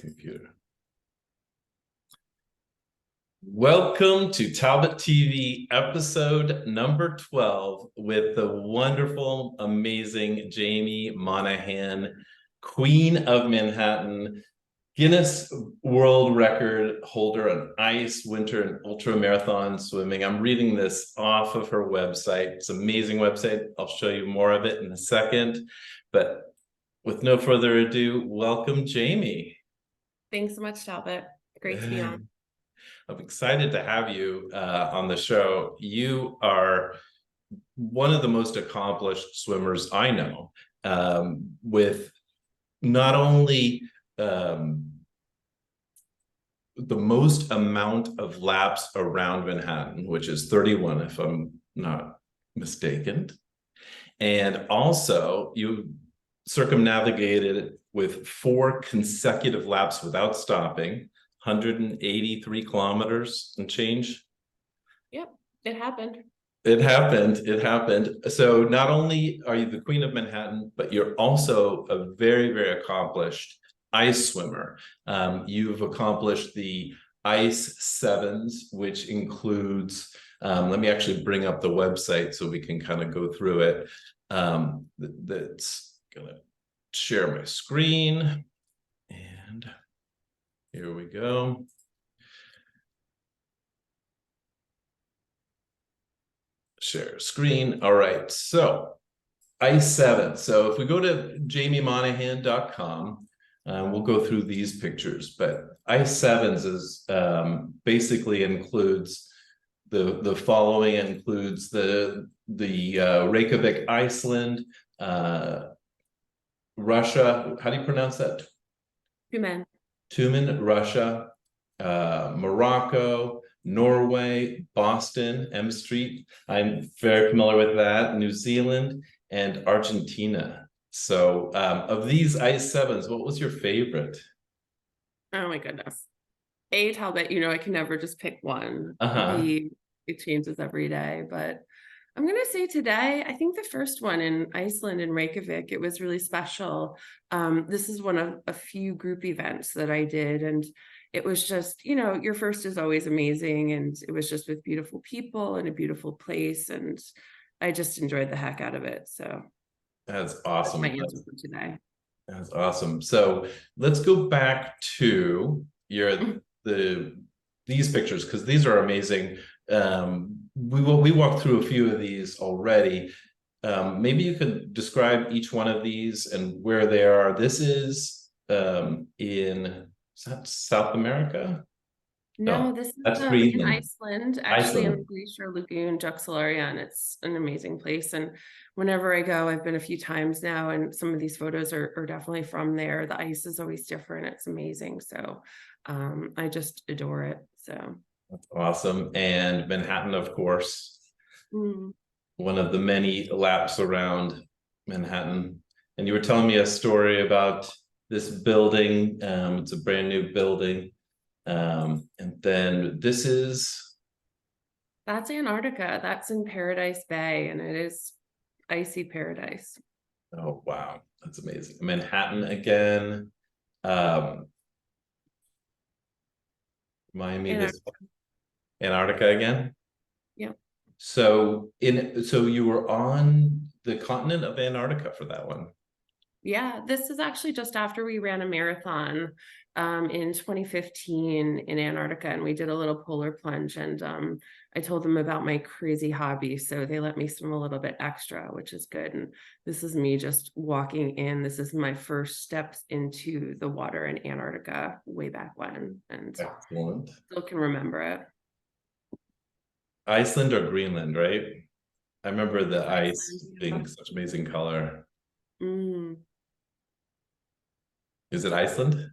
computer. Welcome to Talbott TV episode number 12 with the wonderful, amazing Jaimie Monahan, Queen of Manhattan, Guinness World Record Holder on ice, winter, and ultramarathon swimming. I'm reading this off of her website. It's an amazing website. I'll show you more of it in a second. But with no further ado, welcome, Jaimie. Thanks so much, Talbot. Great to be on. I'm excited to have you on the show. You are one of the most accomplished swimmers I know, with not only the most amount of laps around Manhattan, which is 31, if I'm not mistaken. And also you circumnavigated with 4 consecutive laps without stopping, 183 kilometers and change. Yep, it happened. It happened. So not only are you the Queen of Manhattan, but you're also a very, very accomplished ice swimmer. You've accomplished the Ice Sevens, which includes, let me actually bring up the website so we can kind of go through it. That's gonna share my screen, and here we go. Share screen. All right, so Ice 7. So if we go to JaimieMonahan.com, we'll go through these pictures, but Ice Sevens is basically includes the following. Includes the Reykjavik, Iceland, Russia. How do you pronounce that? Tumen, Russia, Morocco, Norway, Boston, M Street. I'm very familiar with that. New Zealand and Argentina. So of these Ice Sevens, what was your favorite? Oh my goodness. Talbot, I can never just pick one. It changes every day, but I'm going to say today, I think the first one in Iceland in Reykjavik, it was really special. This is one of a few group events that I did, and it was just, your first is always amazing, and it was just with beautiful people and a beautiful place, and I just enjoyed the heck out of it. So that's awesome. That's my answer for today. That's awesome. So let's go back to these pictures, because these are amazing. We walked through a few of these already. Maybe you could describe each one of these and where they are. This is in South America? No, this is in Iceland, actually in the Glacier Lagoon, Juxlarion. It's an amazing place. And whenever I go, I've been a few times now, and some of these photos are definitely from there. The ice is always different. It's amazing. So I just adore it. So that's awesome. And Manhattan, of course, one of the many laps around Manhattan. And you were telling me a story about this building. It's a brand new building. And then that's Antarctica. That's in Paradise Bay, and it is icy paradise. Oh, wow. That's amazing. Manhattan again. Miami, Antarctica again. Yeah. So you were on the continent of Antarctica for that one. Yeah, this is actually just after we ran a marathon in 2015 in Antarctica, and we did a little polar plunge, and I told them about my crazy hobby, so they let me swim a little bit extra, which is good. And this is me just walking in. This is my first steps into the water in Antarctica way back when, and excellent. Still can remember it. Iceland or Greenland, right? I remember the ice being such amazing color. Is it Iceland?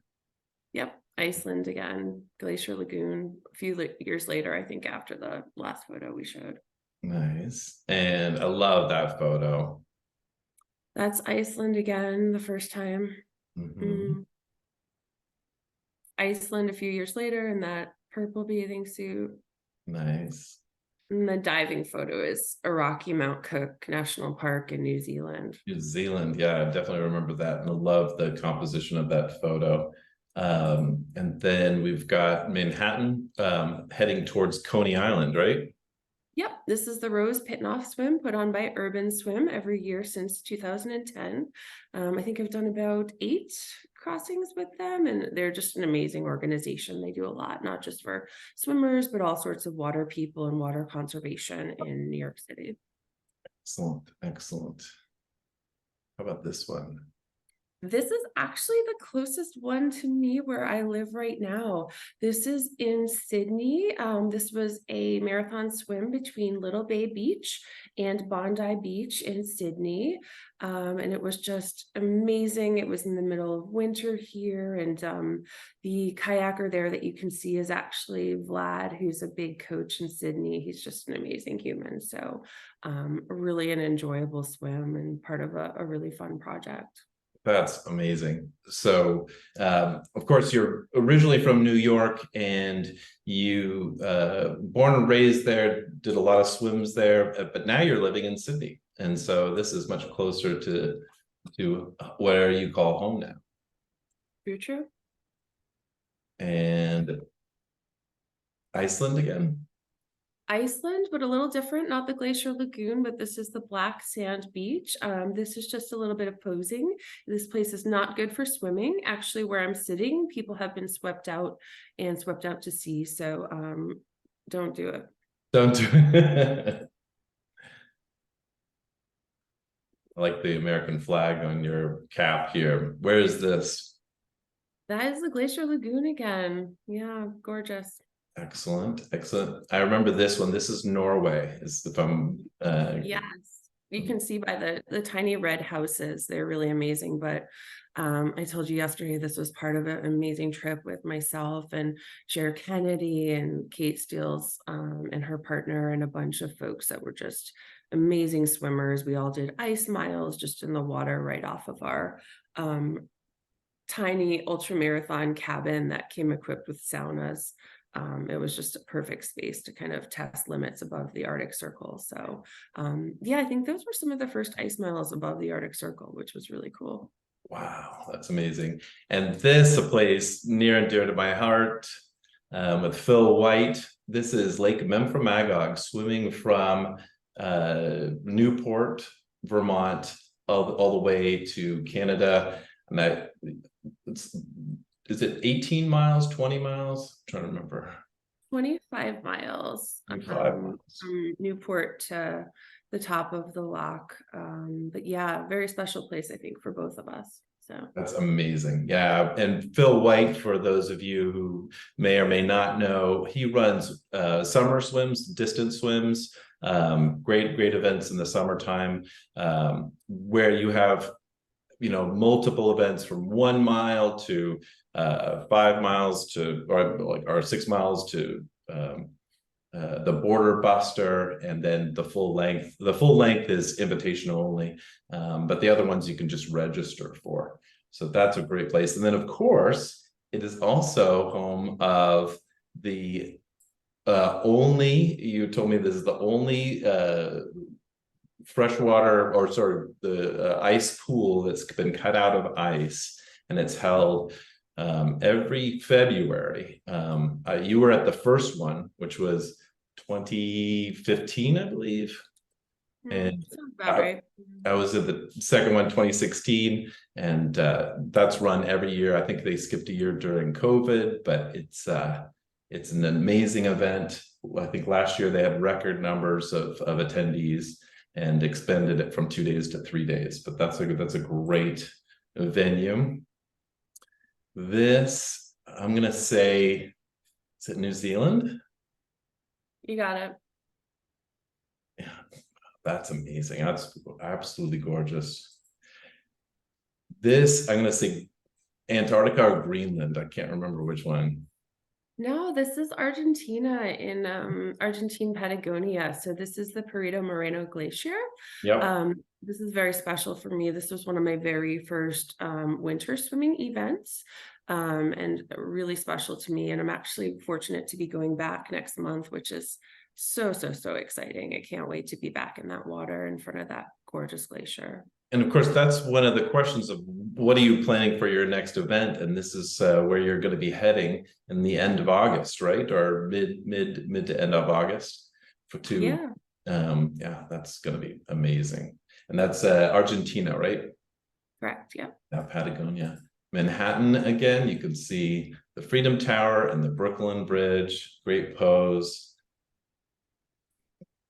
Yep, Iceland again, Glacier Lagoon, a few years later, I think, after the last photo we showed. Nice. And I love that photo. That's Iceland again, the first time. Iceland a few years later in that purple bathing suit. Nice. And the diving photo is Iraqi Mount Cook National Park in New Zealand. New Zealand, yeah, I definitely remember that, and I love the composition of that photo. And then we've got Manhattan heading towards Coney Island, right? Yep, this is the Rose Pitnoff swim put on by Urban Swim every year since 2010. I think I've done about 8 crossings with them, and they're just an amazing organization. They do a lot, not just for swimmers, but all sorts of water people and water conservation in New York City. Excellent, excellent. How about this one? This is actually the closest one to me where I live right now. This is in Sydney. This was a marathon swim between Little Bay Beach and Bondi Beach in Sydney. And it was just amazing. It was in the middle of winter here. And the kayaker there that you can see is actually Vlad, who's a big coach in Sydney. He's just an amazing human. So really an enjoyable swim and part of a really fun project. That's amazing. So, of course, you're originally from New York, and you born and raised there, did a lot of swims there, but now you're living in Sydney, and so this is much closer to where you call home now. True, true. And Iceland again. Iceland, but a little different, not the Glacier Lagoon, but this is the Black Sand Beach. This is just a little bit of posing. This place is not good for swimming. Actually, where I'm sitting, people have been swept out to sea. So don't do it. Don't do it. I like the American flag on your cap here. Where is this? That is the Glacier Lagoon again. Yeah, gorgeous. Excellent, excellent. I remember this one. This is Norway. Is if I'm yes, you can see by the tiny red houses. They're really amazing. But I told you yesterday this was part of an amazing trip with myself and Cher Kennedy and Kate Steels and her partner and a bunch of folks that were just amazing swimmers. We all did ice miles just in the water right off of our tiny ultramarathon cabin that came equipped with saunas. It was just a perfect space to kind of test limits above the Arctic Circle. So yeah, I think those were some of the first ice miles above the Arctic Circle, which was really cool. Wow, that's amazing. And this, a place near and dear to my heart, with Phil White. This is Lake Memphremagog, swimming from Newport, Vermont, all the way to Canada. And is it 18 miles, 20 miles? I'm trying to remember. 25 miles. 25 miles. From Newport to the top of the loch. But yeah, very special place, I think, for both of us. So that's amazing. Yeah. And Phil White, for those of you who may or may not know, he runs summer swims, distance swims, great events in the summertime, where you have multiple events from 1 mile to 5 miles to or 6 miles to the Border Buster, and then the full length. The full length is invitational only, but the other ones you can just register for. So that's a great place. And then, of course, it is also home of the you told me this is the only freshwater, or sorry, the ice pool that's been cut out of ice, and it's held every February. You were at the first one, which was 2015, I believe. And I was at the second one, 2016, and that's run every year. I think they skipped a year during COVID, but it's an amazing event. I think last year they had record numbers of attendees and expanded it from 2 days to 3 days. But that's a great venue. This, I'm gonna say, is it New Zealand? You got it. Yeah, that's amazing. That's absolutely gorgeous. This, I'm gonna say Antarctica or Greenland. I can't remember which one. No, this is Argentina, in Argentine Patagonia. So this is the Perito Moreno Glacier. Yep. This is very special for me. This was one of my very first winter swimming events, and really special to me. And I'm actually fortunate to be going back next month, which is so exciting. I can't wait to be back in that water in front of that gorgeous glacier. And of course, that's one of the questions of what are you planning for your next event? And this is where you're going to be heading in the end of August, right? Or mid to end of August Yeah. Yeah, that's going to be amazing. And that's Argentina, right? Correct. Yeah. Yeah, Patagonia. Manhattan again, you can see the Freedom Tower and the Brooklyn Bridge. Great pose.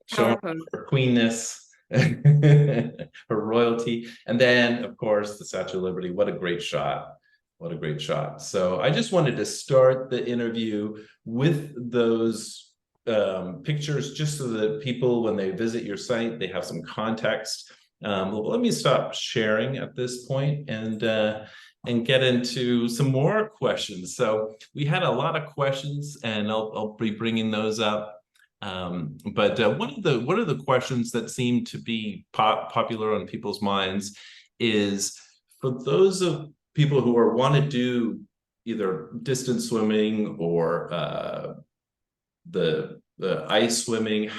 Showing her queenness, her royalty. And then, of course, the Statue of Liberty. What a great shot. What a great shot. So I just wanted to start the interview with those pictures, just so that people, when they visit your site, they have some context. Well, let me stop sharing at this point and get into some more questions. So we had a lot of questions, and I'll be bringing those up. But one of the questions that seem to be popular on people's minds is, for those of people who want to do either distance swimming or the ice swimming,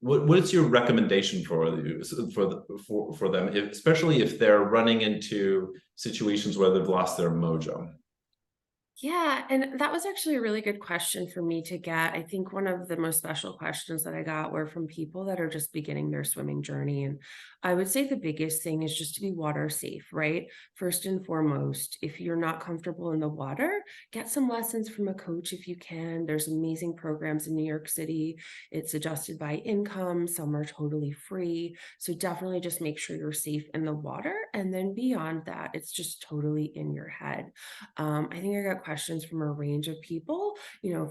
what's your recommendation for them, especially if they're running into situations where they've lost their mojo? Yeah, and that was actually a really good question for me to get. I think one of the most special questions that I got were from people that are just beginning their swimming journey. And I would say the biggest thing is just to be water safe, right? First and foremost, if you're not comfortable in the water, get some lessons from a coach if you can. There's amazing programs in New York City. It's adjusted by income, some are totally free. So definitely just make sure you're safe in the water. And then beyond that, it's just totally in your head. I think I got questions from a range of people,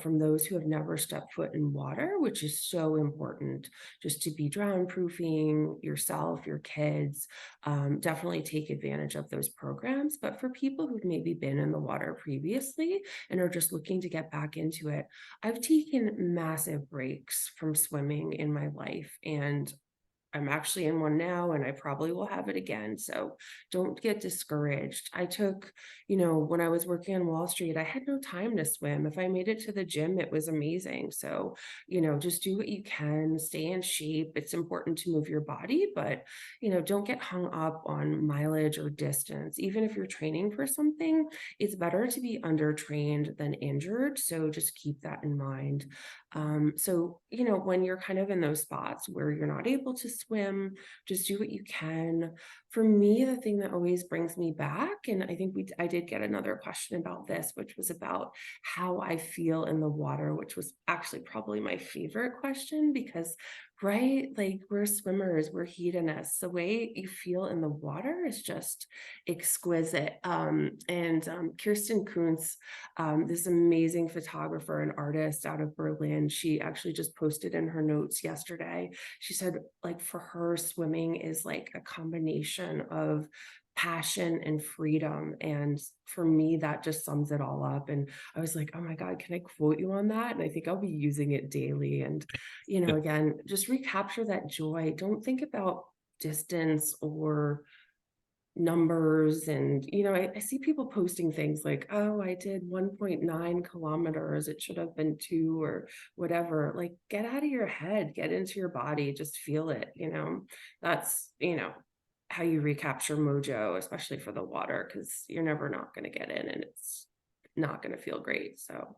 from those who have never stepped foot in water, which is so important, just to be drown proofing yourself, your kids. Definitely take advantage of those programs. But for people who've maybe been in the water previously and are just looking to get back into it, I've taken massive breaks from swimming in my life, and I'm actually in one now, and I probably will have it again. So don't get discouraged. I took, when I was working on Wall Street, I had no time to swim. If I made it to the gym, it was amazing. So, just do what you can, stay in shape. It's important to move your body, but, don't get hung up on mileage or distance. Even if you're training for something, it's better to be undertrained than injured. So just keep that in mind. So, when you're kind of in those spots where you're not able to swim, just do what you can. For me, the thing that always brings me back, and I think I did get another question about this, which was about how I feel in the water, which was actually probably my favorite question, because right, like, we're swimmers, we're hedonists. The way you feel in the water is just exquisite. And Kirsten Kuntz, this amazing photographer and artist out of Berlin, she actually just posted in her notes yesterday. She said, like, for her, swimming is like a combination of passion and freedom. And for me, that just sums it all up. And I was like, oh my God, can I quote you on that? And I think I'll be using it daily. And, again, just recapture that joy. Don't think about distance or numbers. And I see people posting things like, oh, I did 1.9 kilometers, it should have been 2 or whatever. Like, get out of your head, get into your body, just feel it. That's how you recapture mojo, especially for the water, because you're never not going to get in, and it's not going to feel great. So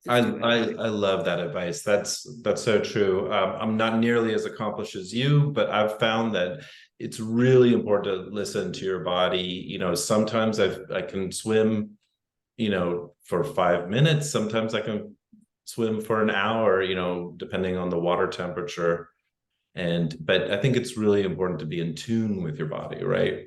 I love that advice. That's so true. I'm not nearly as accomplished as you, but I've found that it's really important to listen to your body. Sometimes I can swim, for 5 minutes. Sometimes I can swim for an hour, depending on the water temperature. But I think it's really important to be in tune with your body, right?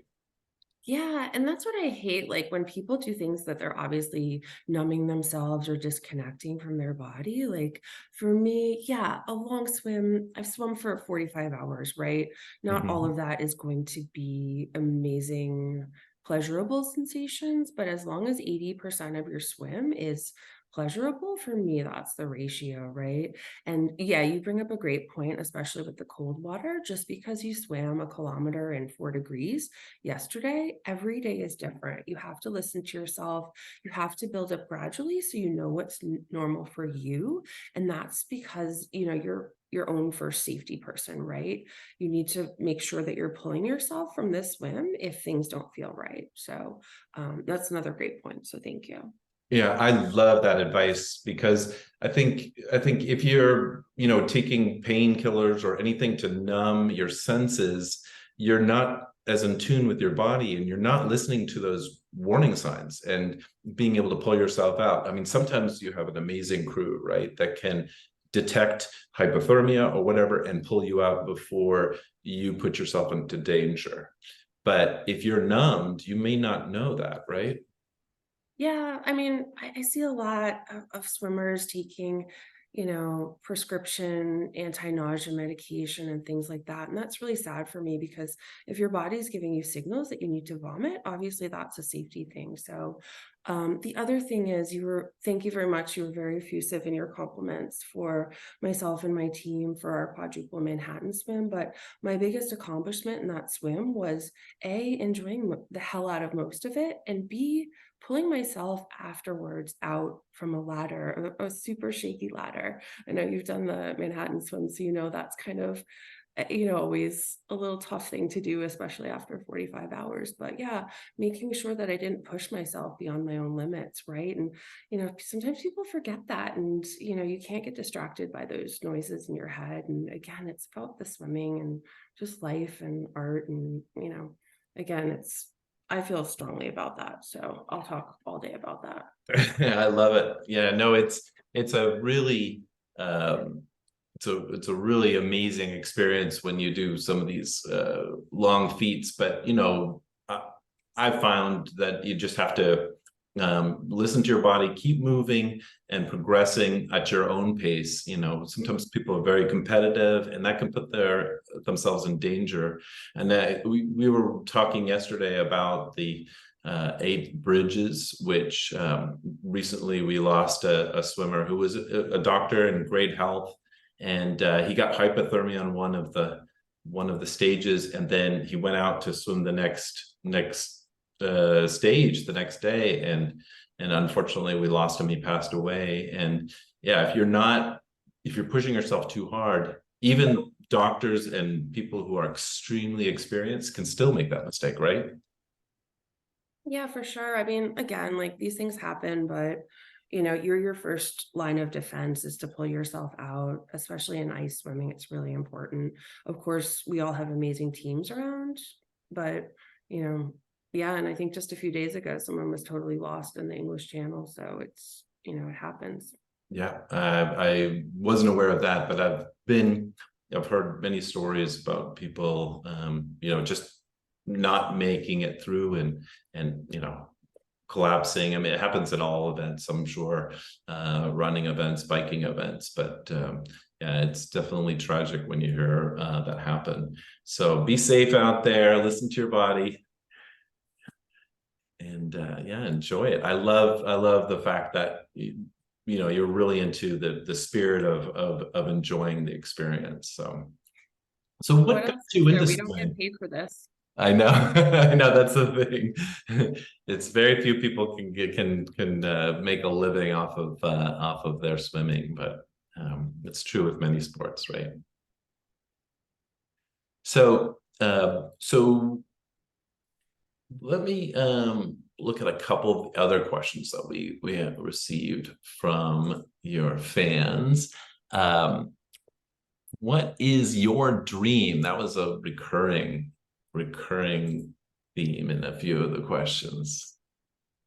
Yeah, and that's what I hate, like, when people do things that they're obviously numbing themselves or disconnecting from their body. Like, for me, yeah, a long swim, I've swum for 45 hours, right? Not all of that is going to be amazing, pleasurable sensations, but as long as 80% of your swim is pleasurable, for me, that's the ratio, right? And yeah, you bring up a great point, especially with the cold water. Just because you swam a kilometer in 4 degrees yesterday, every day is different. You have to listen to yourself. You have to build up gradually so you know what's normal for you. And that's because, you're your own first safety person, right? You need to make sure that you're pulling yourself from this swim if things don't feel right. So that's another great point. So thank you. Yeah, I love that advice, because I think if you're, taking painkillers or anything to numb your senses, you're not as in tune with your body, and you're not listening to those warning signs and being able to pull yourself out. I mean, sometimes you have an amazing crew, right, that can detect hypothermia or whatever and pull you out before you put yourself into danger. But if you're numbed, you may not know that, right? Yeah, I mean, I see a lot of swimmers taking, prescription anti-nausea medication and things like that. And that's really sad for me, because if your body's giving you signals that you need to vomit, obviously that's a safety thing. So the other thing is, thank you very much. You were very effusive in your compliments for myself and my team for our quadruple Manhattan swim. But my biggest accomplishment in that swim was A, enjoying the hell out of most of it, and B, pulling myself afterwards out from a ladder, a super shaky ladder. I know you've done the Manhattan swim, so that's kind of, always a little tough thing to do, especially after 45 hours. But yeah, making sure that I didn't push myself beyond my own limits, right? And, sometimes people forget that, and, you can't get distracted by those noises in your head. And again, it's about the swimming and just life and art. And, again, I feel strongly about that. So I'll talk all day about that. I love it. Yeah, no, it's a really it's a really amazing experience when you do some of these long feats. But I found that you just have to listen to your body, keep moving and progressing at your own pace. Sometimes people are very competitive, and that can put themselves in danger. And we were talking yesterday about the 8 bridges, which recently we lost a swimmer who was a doctor in great health, and he got hypothermia on one of the stages, and then he went out to swim the next stage the next day, and unfortunately we lost him. He passed away. And yeah, if you're pushing yourself too hard, even doctors and people who are extremely experienced can still make that mistake, right? Yeah, for sure. I mean, again, like, these things happen, but your first line of defense is to pull yourself out, especially in ice swimming. It's really important. Of course, we all have amazing teams around, but yeah. And I think just a few days ago, someone was totally lost in the English Channel. So it happens. Yeah, I wasn't aware of that, but I've heard many stories about people, just not making it through, and collapsing. I mean, it happens in all events, I'm sure, running events, biking events, but yeah, it's definitely tragic when you hear that happen. So be safe out there, listen to your body, and yeah, enjoy it. I love the fact that you're really into the spirit of enjoying the experience. So what got you into we don't get swimming? paid for this. I know, I know, that's the thing. It's very few people can make a living off of their swimming, but it's true with many sports, right? So let me look at a couple of other questions that we have received from your fans. What is your dream? That was a recurring theme in a few of the questions.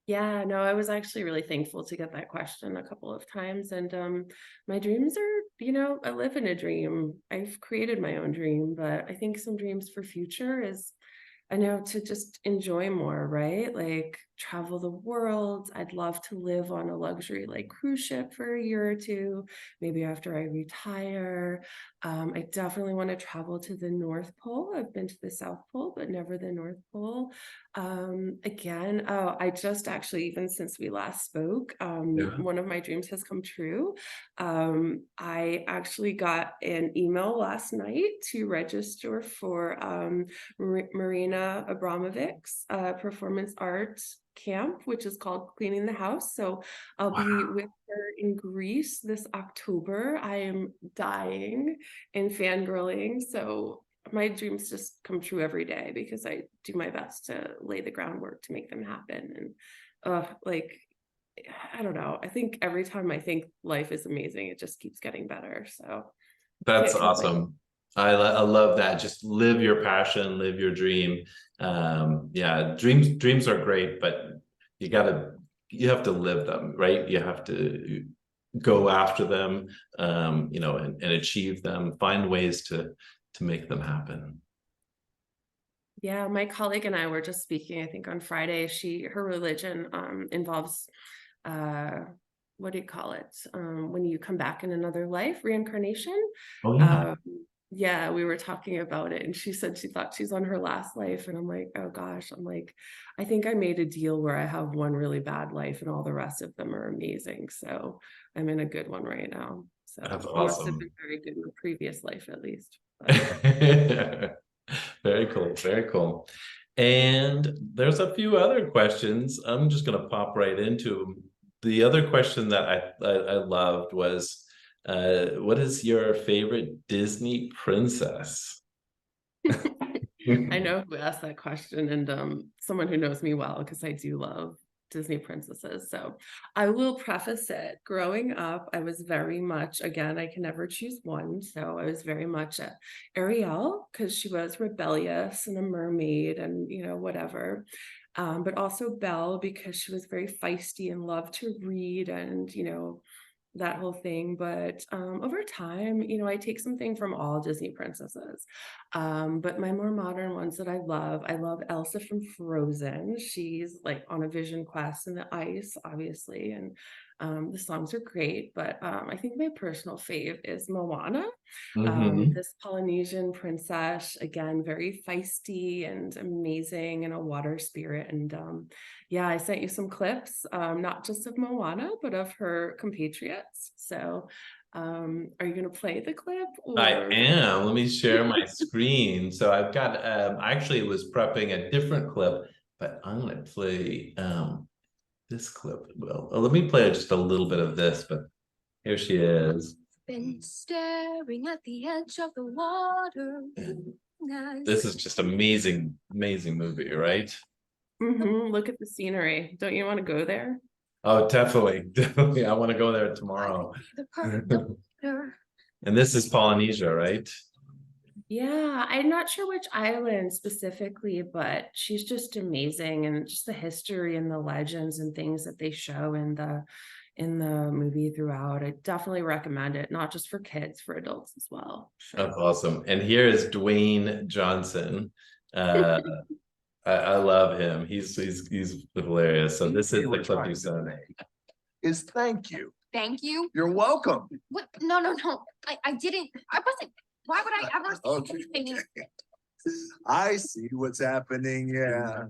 Yeah, no, I was actually really thankful to get that question a couple of times. And my dreams are, I live in a dream. I've created my own dream, but I think some dreams for future is, I know, to just enjoy more, right? Like, travel the world. I'd love to live on a luxury like cruise ship for a year or two, maybe after I retire. I definitely want to travel to the North Pole. I've been to the South Pole, but never the North Pole. Again, I just actually, even since we last spoke, one of my dreams has come true. I actually got an email last night to register for Marina Abramovic's performance art camp, which is called Cleaning the House. So I'll be with her in Greece this October. I am dying and fangirling. So my dreams just come true every day because I do my best to lay the groundwork to make them happen. And like, I don't know. I think every time I think life is amazing, it just keeps getting better. So That's awesome. I love that. Just live your passion, live your dream. Yeah, dreams are great, but you have to live them, right? You have to go after them, you know, and achieve them, find ways to make them happen. Yeah, my colleague and I were just speaking, I think on Friday. Her religion involves what do you call it? When you come back in another life, reincarnation. Oh yeah. Yeah, we were talking about it, and she said she thought she's on her last life, and I'm like, oh gosh, I'm like, I think I made a deal where I have one really bad life and all the rest of them are amazing. So I'm in a good one right now. So that's I awesome. must have been very good in the previous life at least. Very cool, very cool. And there's a few other questions. I'm just going to pop right into them. The other question that I loved was, what is your favorite Disney princess? I know who asked that question, and someone who knows me well, because I do love Disney princesses. So I will preface it. Growing up, I was very much, again, I can never choose one. So I was very much Ariel, because she was rebellious and a mermaid and, you know, whatever. But also Belle, because she was very feisty and loved to read and, you know, that whole thing. But over time, you know, I take something from all Disney princesses. But my more modern ones that I love Elsa from Frozen. She's like on a vision quest in the ice, obviously, and the songs are great. But I think my personal fave is Moana. This Polynesian princess, again, very feisty and amazing and a water spirit. And yeah, I sent you some clips, not just of Moana, but of her compatriots. So are you going to play the clip? Or... I am. Let me share my screen. So I've got, I actually was prepping a different clip, but I'm going to play this clip. Well, let me play just a little bit of this, but here she is. Been staring at the edge of the water. This is just amazing, amazing movie, right? Look at the scenery. Don't you want to go there? Oh, definitely, definitely. I want to go there tomorrow. And this is Polynesia, right? Yeah, I'm not sure which island specifically, but she's just amazing, and just the history and the legends and things that they show in the movie throughout. I definitely recommend it, not just for kids, for adults as well. Sure. That's awesome. And here is Dwayne Johnson. I love him. He's hilarious. So this is the clip you sent. Is thank you. Thank you. You're welcome. What? No. I didn't. I wasn't. Why would I ever say Okay. anything? I see what's happening, yeah.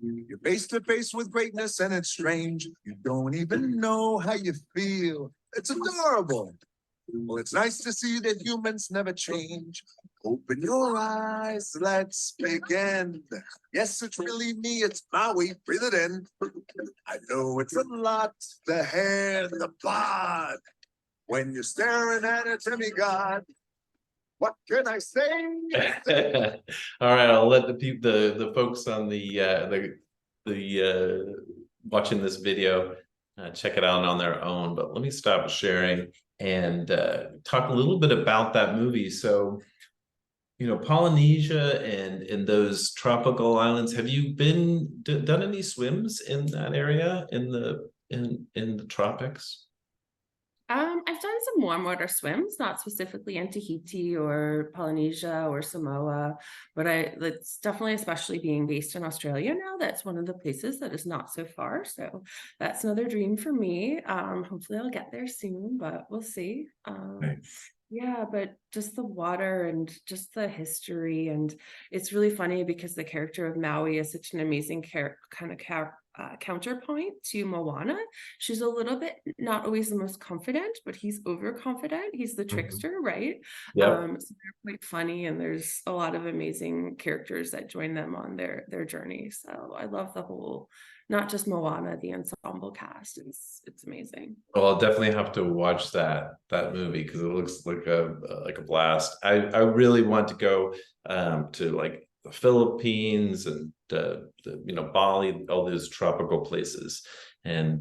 You're face to face with greatness and it's strange. You don't even know how you feel. It's adorable. Well, it's nice to see that humans never change. Open your eyes, let's begin. Yes, it's really me, it's Maui, breathe it in. I know it's a lot, the hair, the bod. When you're staring at a demigod, what can I say? All right, I'll let the folks on the watching this video check it out on their own. But let me stop sharing and talk a little bit about that movie. So, you know, Polynesia and in those tropical islands, have you done any swims in that area in the tropics? I've done some warm water swims, not specifically in Tahiti or Polynesia or Samoa, but it's definitely, especially being based in Australia now, that's one of the places that is not so far. So that's another dream for me. Hopefully I'll get there soon, but we'll see. Nice. Yeah, but just the water and just the history, and it's really funny because the character of Maui is such an amazing counterpoint to Moana. She's a little bit not always the most confident, but he's overconfident. He's the trickster, right? Yep. So they're quite funny, and there's a lot of amazing characters that join them on their journey. So I love the whole, not just Moana, the ensemble cast. It's amazing. Well, I'll definitely have to watch that movie because it looks like a blast. I really want to go to like the Philippines and Bali, all those tropical places, and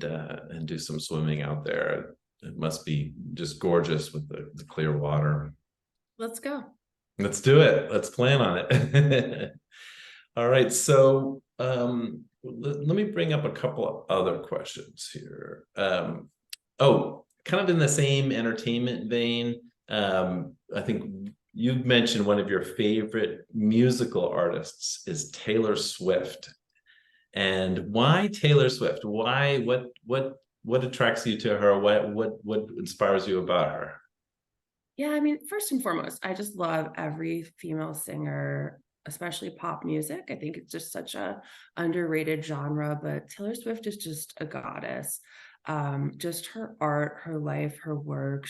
do some swimming out there. It must be just gorgeous with the clear water. Let's go. Let's do it. Let's plan on it. All right, so let me bring up a couple of other questions here. Oh, kind of in the same entertainment vein, I think you've mentioned one of your favorite musical artists is Taylor Swift. And why Taylor Swift? Why? What attracts you to her? What inspires you about her? Yeah, I mean, first and foremost, I just love every female singer, especially pop music. I think it's just such a underrated genre, but Taylor Swift is just a goddess. Just her art, her life, her work.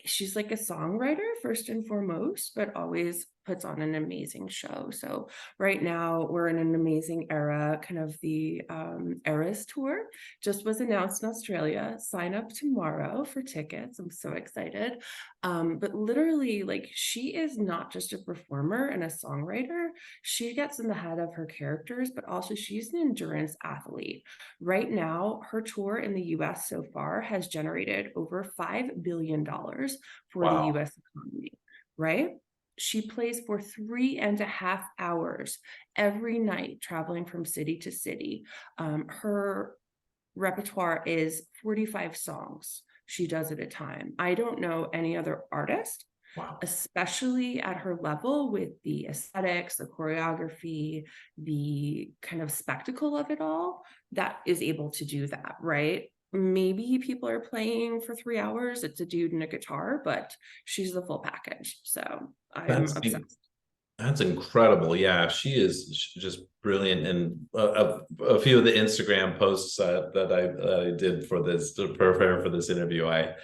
She's like a songwriter first and foremost, but always puts on an amazing show. So right now we're in an amazing era. Kind of the Eras tour just was announced in Australia. Sign up tomorrow for tickets. I'm so excited. But literally, like, she is not just a performer and a songwriter. She gets in the head of her characters, but also she's an endurance athlete. Right now, her tour in the US so far has generated over $5 billion for the Wow. US economy, right? She plays for 3.5 hours every night, traveling from city to city. Her repertoire is 45 songs she does at a time. I don't know any other artist, Wow. especially at her level, with the aesthetics, the choreography, the kind of spectacle of it all, that is able to do that, right? Maybe people are playing for 3 hours. It's a dude and a guitar, but she's the full package. So I'm obsessed. That's incredible. Yeah, she is just brilliant. And a few of the Instagram posts that I did for this, to prepare for this interview, I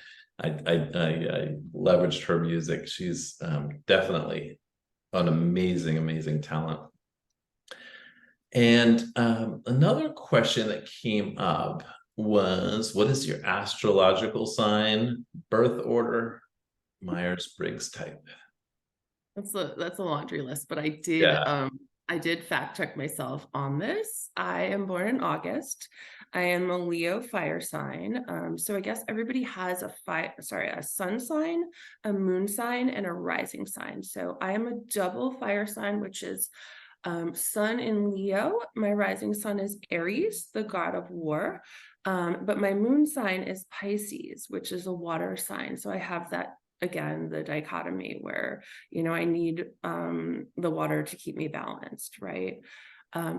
leveraged her music. She's definitely an amazing talent. And another question that came up was, what is your astrological sign, birth order, Myers-Briggs type? That's a laundry list, but I did fact check myself on this. I am born in August. I am a Leo fire sign. So I guess everybody has a sun sign, a moon sign, and a rising sign. So I am a double fire sign, which is sun in Leo. My rising sun is Aries, the god of war. But my moon sign is Pisces, which is a water sign. So I have that, again, the dichotomy where, I need the water to keep me balanced, right?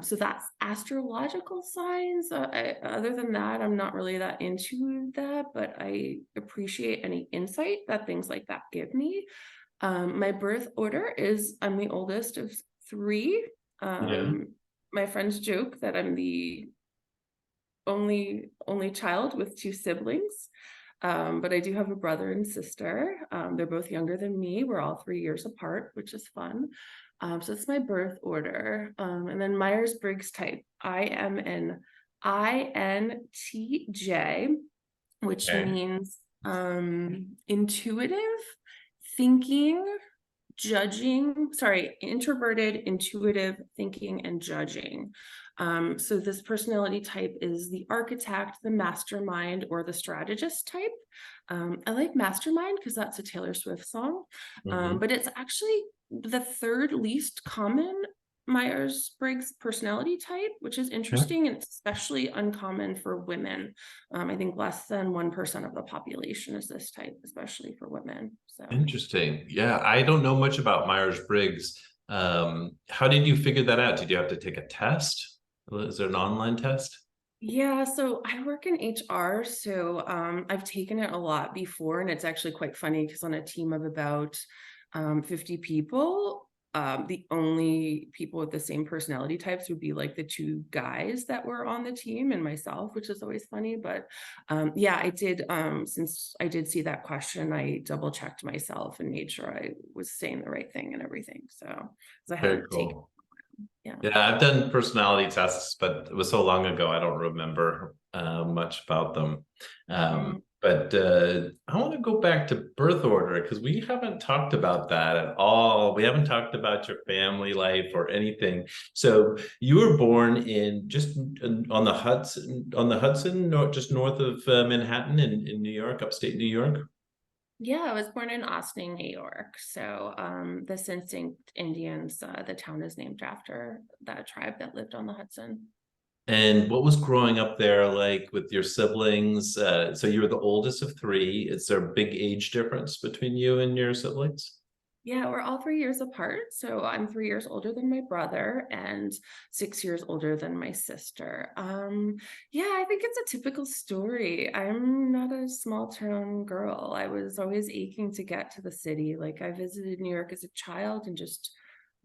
So that's astrological signs. Other than that, I'm not really that into that, but I appreciate any insight that things like that give me. My birth order is, I'm the oldest of 3. My friends joke that I'm the only child with 2 siblings. But I do have a brother and sister. They're both younger than me. We're all 3 years apart, which is fun. So it's my birth order. And then Myers-Briggs type. I am an INTJ, which means intuitive, thinking, introverted, intuitive, thinking, and judging. So this personality type is the architect, the mastermind, or the strategist type. I like mastermind because that's a Taylor Swift song, but it's actually the 3rd least common Myers-Briggs personality type, which is interesting, and it's especially uncommon for women. I think less than 1% of the population is this type, especially for women. So Interesting. Yeah, I don't know much about Myers-Briggs. How did you figure that out? Did you have to take a test? Is there an online test? yeah, so I work in HR, so I've taken it a lot before, and it's actually quite funny because on a team of about 50 people, the only people with the same personality types would be like the two guys that were on the team and myself, which is always funny. But yeah, I did, since I did see that question, I double checked myself and made sure I was saying the right thing and everything. So, 'cause I Very hadn't taken, cool. yeah. Yeah, I've done personality tests, but it was so long ago, I don't remember much about them. But I want to go back to birth order because we haven't talked about that at all. We haven't talked about your family life or anything. So you were born in just on the Hudson, just north of Manhattan in New York, upstate New York. Yeah, I was born in Austin, New York. So the Instinct Indians, the town is named after that tribe that lived on the Hudson. And what was growing up there like with your siblings? So you were the oldest of three. Is there a big age difference between you and your siblings? Yeah, we're all 3 years apart. So I'm 3 years older than my brother and 6 years older than my sister. Yeah, I think it's a typical story. I'm not a small town girl. I was always aching to get to the city. Like I visited New York as a child and just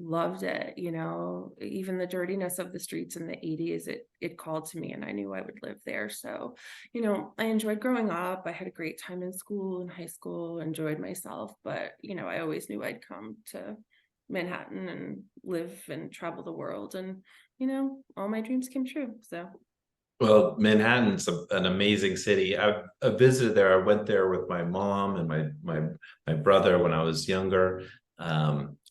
loved it, even the dirtiness of the streets in the 80s, it called to me and I knew I would live there. So, I enjoyed growing up. I had a great time in school and high school, enjoyed myself, but I always knew I'd come to Manhattan and live and travel the world, and all my dreams came true. So Well, Manhattan's an amazing city. I visited there. I went there with my mom and my brother when I was younger.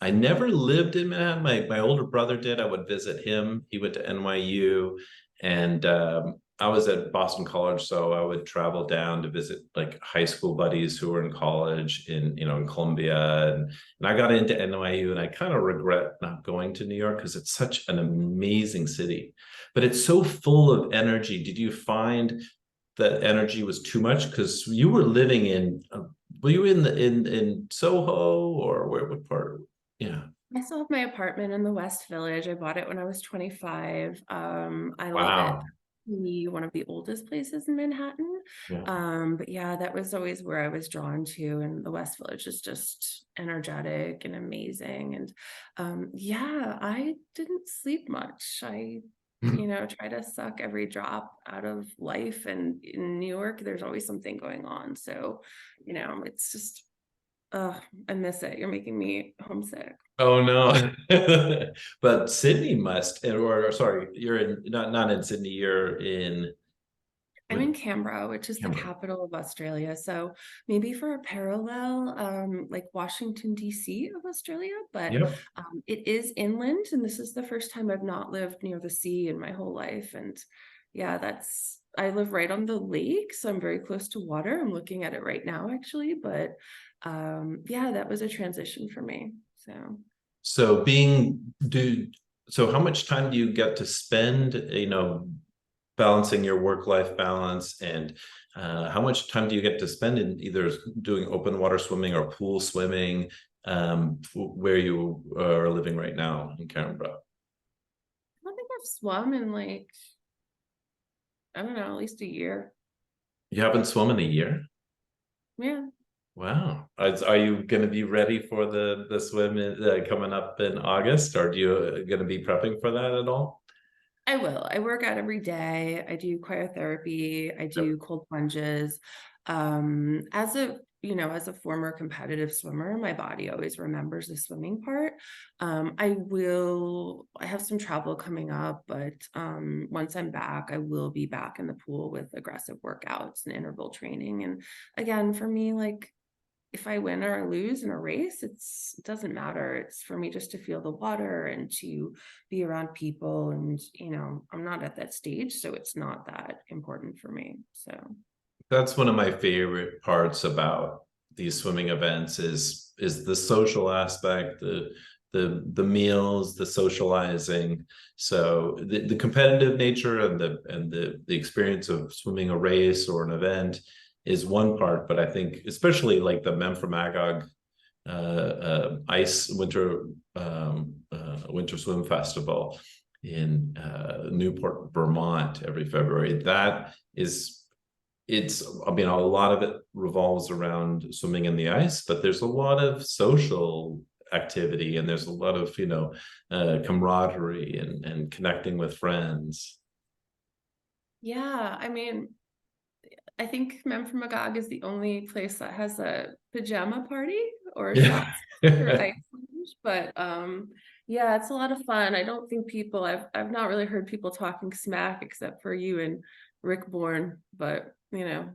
I never lived in Manhattan. My older brother did. I would visit him. He went to NYU, and I was at Boston College, so I would travel down to visit like high school buddies who were in college in Columbia, and I got into NYU, and I kind of regret not going to New York because it's such an amazing city, but it's so full of energy. Did you find that energy was too much because you were living in? Were you in Soho or what part? Yeah. I still have my apartment in the West Village. I bought it when I was 25. I love it. Wow. One of the oldest places in Manhattan. Yeah. But yeah, that was always where I was drawn to. And the West Village is just energetic and amazing. And yeah, I didn't sleep much. I try to suck every drop out of life. And in New York, there's always something going on. So, it's just, I miss it. You're making me homesick. Oh no. But Sydney must, or sorry, you're in not in Sydney, you're in I'm in Canberra, which is the Canberra. capital of Australia. So maybe for a parallel, like Washington, D.C. of Australia, but Yep. it is inland. And this is the first time I've not lived near the sea in my whole life. And yeah, I live right on the lake. So I'm very close to water. I'm looking at it right now, actually. But yeah, that was a transition for me. So so how much time do you get to spend, balancing your work-life balance, and how much time do you get to spend in either doing open water swimming or pool swimming, where you are living right now in Canberra? I don't think I've swum in like, I don't know, at least a year. You haven't swum in a year? Yeah. Wow. Are you going to be ready for the swim coming up in August, or do you going to be prepping for that at all? I will. I work out every day. I do cryotherapy. I do cold plunges. As a former competitive swimmer, my body always remembers the swimming part. I have some travel coming up, but once I'm back, I will be back in the pool with aggressive workouts and interval training. And again, for me, like, if I win or lose in a race, it doesn't matter. It's for me just to feel the water and to be around people. And, I'm not at that stage, so it's not that important for me. So That's one of my favorite parts about these swimming events is the social aspect, the meals, the socializing. So the competitive nature and the experience of swimming a race or an event is one part, but I think especially like the Mem from Magog ice winter swim festival in Newport, Vermont every February. I mean, a lot of it revolves around swimming in the ice, but there's a lot of social activity and there's a lot of, camaraderie and connecting with friends. Yeah, I mean, I think Mem from Magog is the only place that has a pajama party or Yeah. or ice lunch, but yeah, it's a lot of fun. I don't think I've not really heard people talking smack except for you and Rick Bourne, but you guys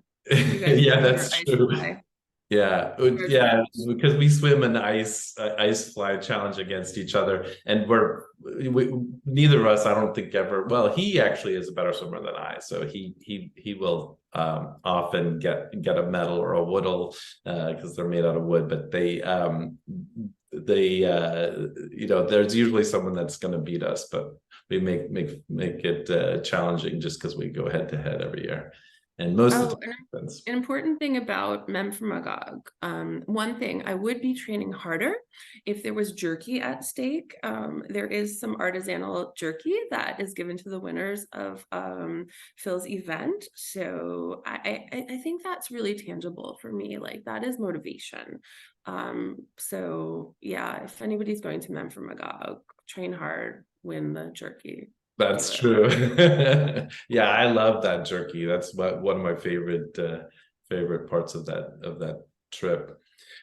Yeah, are that's ice true. fly. Yeah, because we swim an ice fly challenge against each other, and neither of us, I don't think ever. Well, he actually is a better swimmer than I, so he will often get a medal or a woodle because they're made out of wood. But there's usually someone that's going to beat us, but we make it challenging just because we go head to head every year. And most of the time, an important thing about Mem from Magog, one thing, I would be training harder if there was jerky at stake. There is some artisanal jerky that is given to the winners of Phil's event. So I think that's really tangible for me. Like that is motivation. So yeah, if anybody's going to Mem from Magog, train hard, win the jerky. That's true. Yeah, I love that jerky. That's one of my favorite parts of that trip.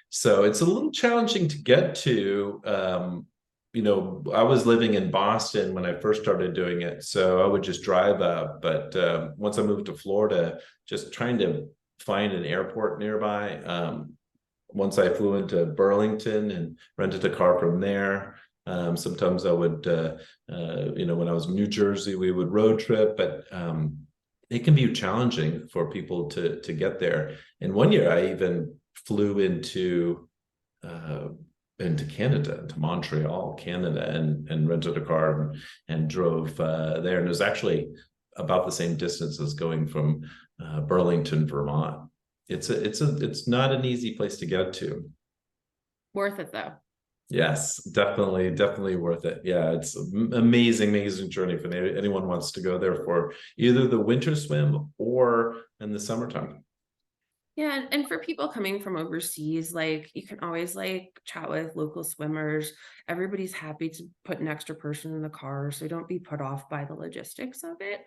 So it's a little challenging to get to. I was living in Boston when I first started doing it, so I would just drive up. But once I moved to Florida, just trying to find an airport nearby. Once I flew into Burlington and rented a car from there. Sometimes I would, when I was in New Jersey, we would road trip, but it can be challenging for people to get there. And one year I even flew into Canada, to Montreal, Canada, and rented a car and drove there. And it was actually about the same distance as going from Burlington, Vermont. It's not an easy place to get to. Worth it though. Yes, definitely worth it. Yeah, it's an amazing journey if anyone wants to go there for either the winter swim or in the summertime. Yeah, and for people coming from overseas, like you can always like chat with local swimmers. Everybody's happy to put an extra person in the car, so don't be put off by the logistics of it.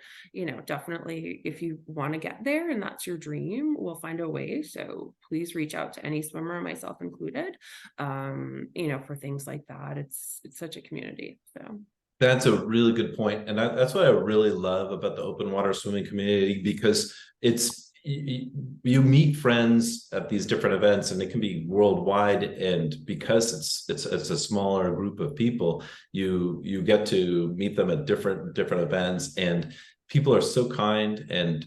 Definitely if you want to get there and that's your dream, we'll find a way. So please reach out to any swimmer, myself included. For things like that. It's such a community. So that's a really good point, and that's what I really love about the open water swimming community, because you meet friends at these different events, and it can be worldwide. And because it's a smaller group of people, you get to meet them at different events, and people are so kind. And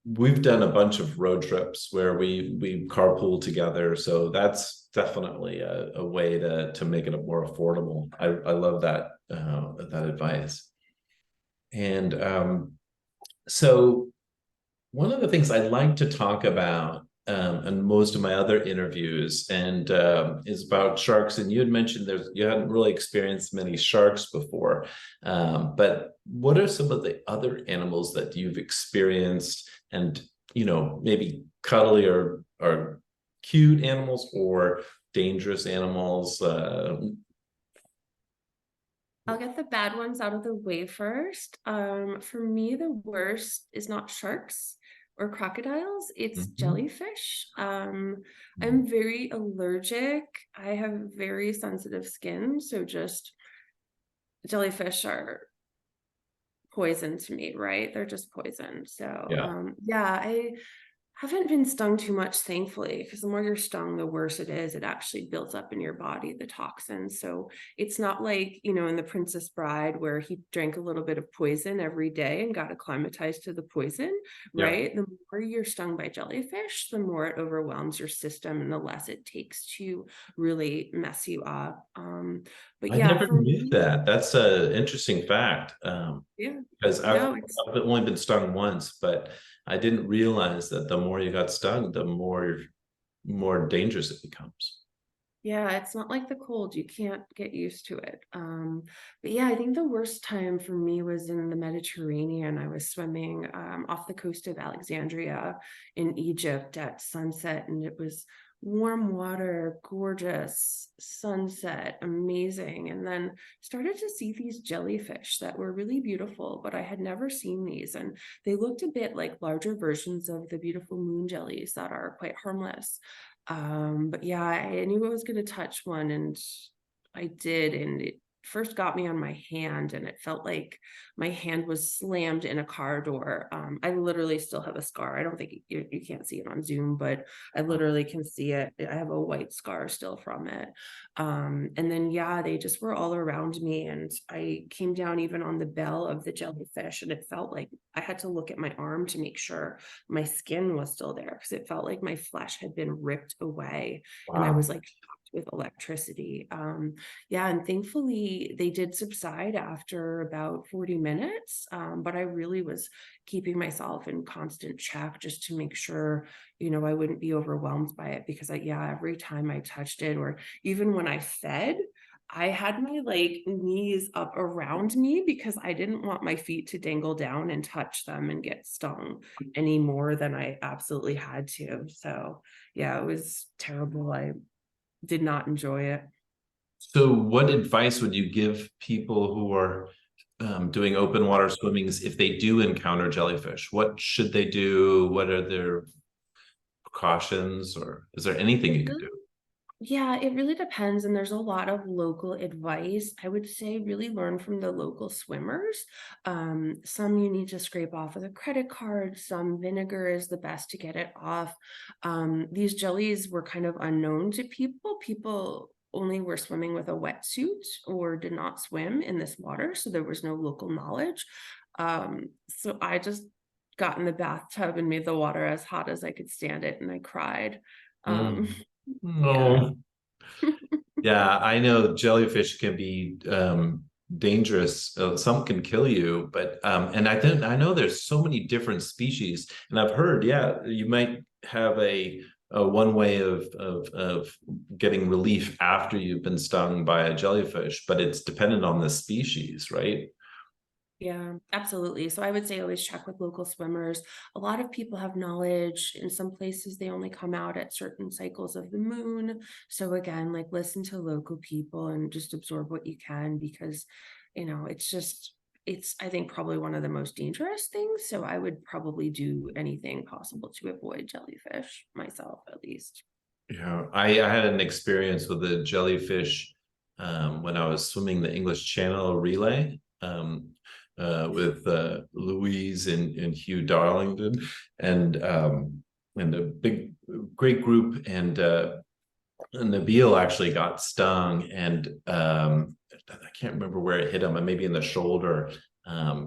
we've done a bunch of road trips where we carpool together, so that's definitely a way to make it more affordable. I love that advice. And so one of the things I like to talk about in most of my other interviews and is about sharks. And you had mentioned you hadn't really experienced many sharks before, but what are some of the other animals that you've experienced, and maybe cuddly or cute animals or dangerous animals? I'll get the bad ones out of the way first. For me, the worst is not sharks or crocodiles, it's jellyfish. I'm very allergic. I have very sensitive skin, so just jellyfish are poison to me, right? They're just poison. So yeah, I Haven't been stung too much, thankfully, because the more you're stung, the worse it is. It actually builds up in your body, the toxins. So it's not like, in The Princess Bride, where he drank a little bit of poison every day and got acclimatized to the poison, Yeah. right? The more you're stung by jellyfish, the more it overwhelms your system and the less it takes to really mess you up. But I yeah, never for knew me, that. That's an interesting fact. yeah, Because no, I've only been stung once, but I didn't realize that the more you got stung, the more dangerous it becomes. yeah, it's not like the cold. You can't get used to it. But yeah, I think the worst time for me was in the Mediterranean. I was swimming off the coast of Alexandria in Egypt at sunset, and it was warm water, gorgeous sunset, amazing. And then started to see these jellyfish that were really beautiful, but I had never seen these. And they looked a bit like larger versions of the beautiful moon jellies that are quite harmless. But yeah, I knew I was going to touch one, and I did, and it first got me on my hand, and it felt like my hand was slammed in a car door. I literally still have a scar. I don't think you can't see it on Zoom, but I literally can see it. I have a white scar still from it. And then yeah, they just were all around me, and I came down even on the bell of the jellyfish, and it felt like I had to look at my arm to make sure my skin was still there, because it felt like my flesh had been ripped away, and I Wow. was like shocked with electricity. Yeah, and thankfully they did subside after about 40 minutes. But I really was keeping myself in constant check just to make sure, I wouldn't be overwhelmed by it, because every time I touched it, or even when I fed, I had my knees up around me, because I didn't want my feet to dangle down and touch them and get stung any more than I absolutely had to. So yeah, it was terrible. I did not enjoy it. So, what advice would you give people who are doing open water swimmings if they do encounter jellyfish? What should they do? What are their precautions, or is there anything you can do? Yeah, it really depends. And there's a lot of local advice. I would say really learn from the local swimmers. Some you need to scrape off with a credit card, some vinegar is the best to get it off. These jellies were kind of unknown to people. People only were swimming with a wetsuit or did not swim in this water, so there was no local knowledge. So I just got in the bathtub and made the water as hot as I could stand it, and I cried. Um, Mm. yeah. No. Yeah, I know jellyfish can be dangerous. Some can kill you, but and I know there's so many different species, and I've heard, yeah, you might have a one way of getting relief after you've been stung by a jellyfish, but it's dependent on the species, right? Yeah, absolutely. So I would say always check with local swimmers. A lot of people have knowledge. In some places, they only come out at certain cycles of the moon. So again, listen to local people and just absorb what you can, because, it's, I think, probably one of the most dangerous things. So I would probably do anything possible to avoid jellyfish myself, at least. Yeah, I had an experience with a jellyfish when I was swimming the English Channel relay. With Louise and Hugh Darlington, and a great group, and Nabil actually got stung, and I can't remember where it him, maybe in the shoulder.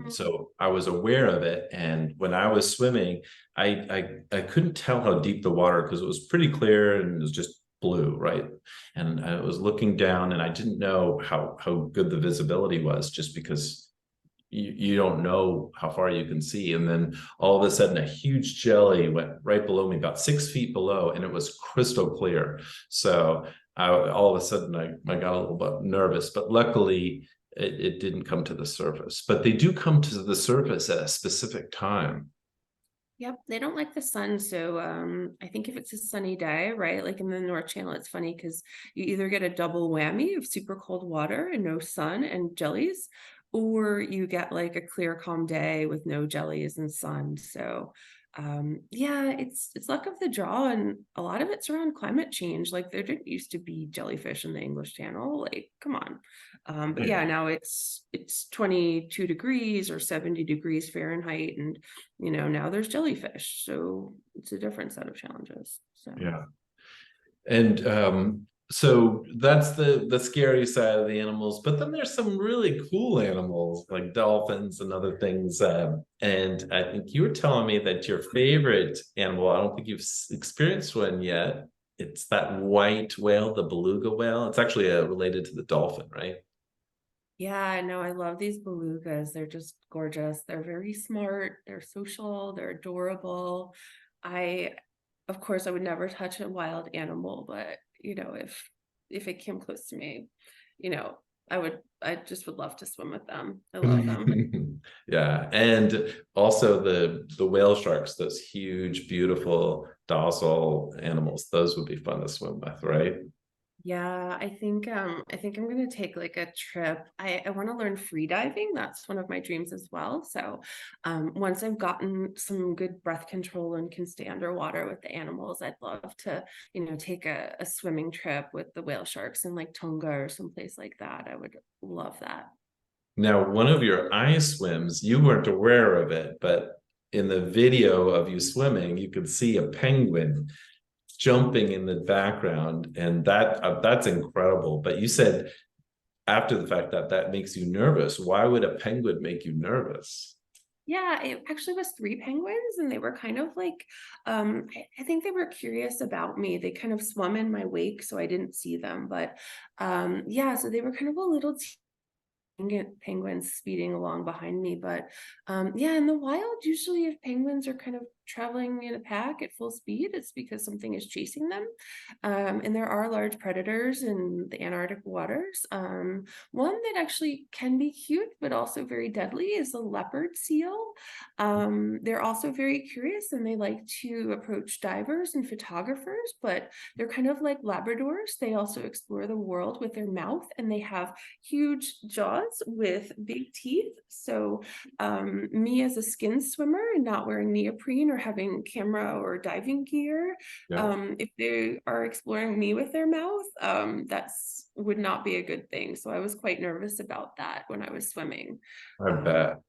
So I was aware of it, and when I was swimming, I couldn't tell how deep the water, because it was pretty clear and it was just blue, right? And I was looking down, and I didn't know how good the visibility was, just because you don't know how far you can see. And then all of a sudden, a huge jelly went right below me, about 6 feet below, and it was crystal clear. So all of a sudden, I got a little bit nervous, but luckily it didn't come to the surface. But they do come to the surface at a specific time. Yep, they don't like the sun. So I think if it's a sunny day, right, like in the North Channel, it's funny because you either get a double whammy of super cold water and no sun and jellies, or you get like a clear, calm day with no jellies and sun. So Yeah, it's luck of the draw, and a lot of it's around climate change. Like there didn't used to be jellyfish in the English Channel. Like, come on. But yeah, now it's 22 degrees or 70 degrees Fahrenheit, and now there's jellyfish. So it's a different set of challenges. So yeah. And so that's the scary side of the animals, but then there's some really cool animals like dolphins and other things. And I think you were telling me that your favorite animal, I don't think you've experienced one yet. It's that white whale, the beluga whale. It's actually related to the dolphin, right? yeah, I know. I love these belugas. They're just gorgeous. They're very smart. They're social. They're adorable. Of course, I would never touch a wild animal, but if it came close to me, I just would love to swim with them. I love them. Yeah, and also the whale sharks, those huge, beautiful, docile animals. Those would be fun to swim with, right? Yeah, I think I'm gonna take like a trip. I want to learn free diving. That's one of my dreams as well. So once I've gotten some good breath control and can stay underwater with the animals, I'd love to, take a swimming trip with the whale sharks in like Tonga or someplace like that. I would love that. Now, one of your ice swims, you weren't aware of it, but in the video of you swimming, you could see a penguin jumping in the background, and that's incredible. But you said after the fact that makes you nervous. Why would a penguin make you nervous? Yeah, it actually was three penguins, and they were kind of like, I think they were curious about me. They kind of swum in my wake, so I didn't see them. But yeah, so they were kind of a little penguins speeding along behind me. But yeah, in the wild, usually if penguins are kind of traveling in a pack at full speed, it's because something is chasing them. And there are large predators in the Antarctic waters. One that actually can be cute, but also very deadly is a leopard seal. They're also very curious, and they like to approach divers and photographers, but they're kind of like Labradors. They also explore the world with their mouth, and they have huge jaws with big teeth. So me as a skin swimmer and not wearing neoprene or having camera or diving gear, if they are exploring me with their mouth, that's would not be a good thing. So I was quite nervous about that when I was swimming. I bet.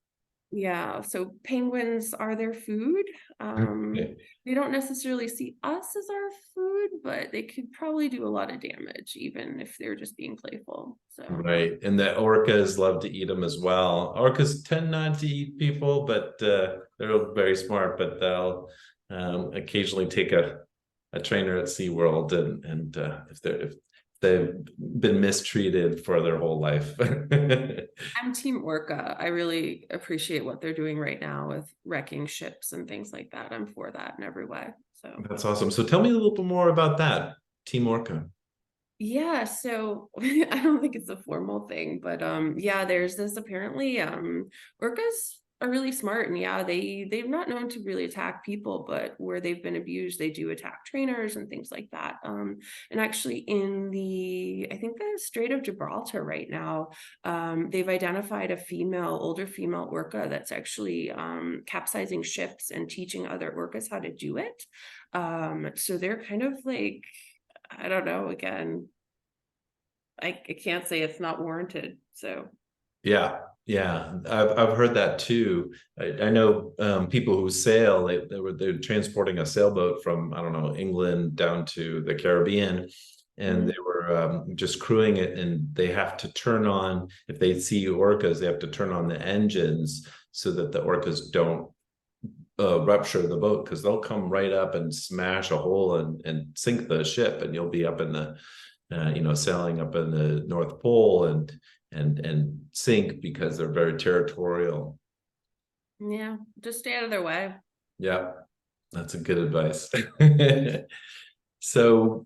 Yeah, so penguins are their food. They don't necessarily see us as our food, but they could probably do a lot of damage, even if they're just being playful. So Right, and the orcas love to eat them as well. Orcas tend not to eat people, but they're very smart. But they'll occasionally take a trainer at SeaWorld, and if they've been mistreated for their whole life. I'm Team Orca. I really appreciate what they're doing right now with wrecking ships and things like that. I'm for that in every way. So That's awesome. So tell me a little bit more about that, Team Orca. yeah, so I don't think it's a formal thing, but yeah, there's this apparently orcas are really smart, and yeah, they're not known to really attack people, but where they've been abused, they do attack trainers and things like that. And actually in I think the Strait of Gibraltar right now, they've identified a older female orca that's actually capsizing ships and teaching other orcas how to do it. So they're kind of like, I don't know, again, I can't say it's not warranted. So Yeah, I've heard that too. I know people who sail. They're transporting a sailboat from, I don't know, England down to the Caribbean, and they were just crewing it, and they have to turn on, if they see orcas, they have to turn on the engines so that the orcas don't rupture the boat, because they'll come right up and smash a hole and sink the ship, and you'll be up in the sailing up in the North Pole and sink, because they're very territorial. yeah, just stay out of their way. Yeah, that's a good advice. So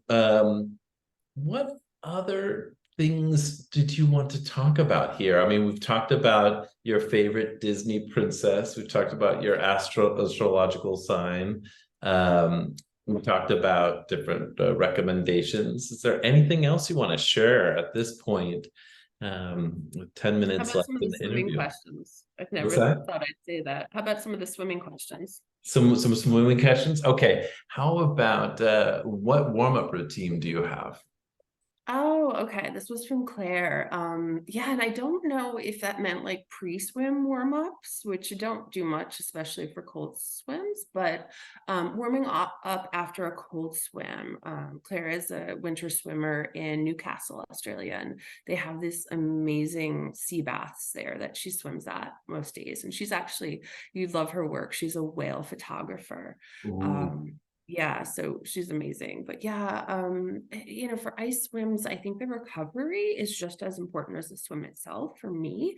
what other things did you want to talk about here? I mean, we've talked about your favorite Disney princess. We've talked about your astrological sign. We talked about different recommendations. Is there anything else you want to share at this point? With 10 minutes How about left some of in the the swimming interview. questions? I've What's never that? thought I'd say that. How about some of the swimming questions? Some swimming questions. Okay. How about what warm-up routine do you have? Oh, okay. This was from Claire. Yeah, and I don't know if that meant like pre-swim warm-ups, which you don't do much, especially for cold swims, but warming up after a cold swim. Claire is a winter swimmer in Newcastle, Australia, and they have this amazing sea baths there that she swims at most days. And she's actually, you'd love her work. She's a whale photographer. Ooh. Um, yeah, so she's amazing. But yeah, you know, for ice swims, I think the recovery is just as important as the swim itself for me.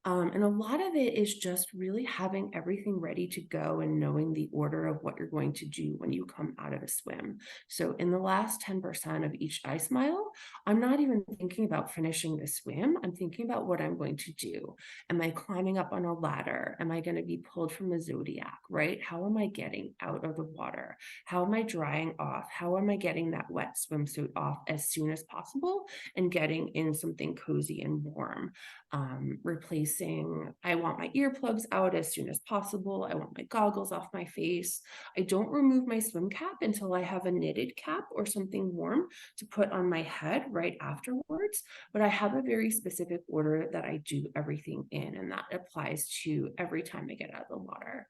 And a lot of it is just really having everything ready to go and knowing the order of what you're going to do when you come out of a swim. So in the last 10% of each ice mile, I'm not even thinking about finishing the swim. I'm thinking about what I'm going to do. Am I climbing up on a ladder? Am I going to be pulled from the zodiac, right? How am I getting out of the water? How am I drying off? How am I getting that wet swimsuit off as soon as possible and getting in something cozy and warm? Replacing, I want my earplugs out as soon as possible. I want my goggles off my face. I don't remove my swim cap until I have a knitted cap or something warm to put on my head right afterwards. But I have a very specific order that I do everything in, and that applies to every time I get out of the water.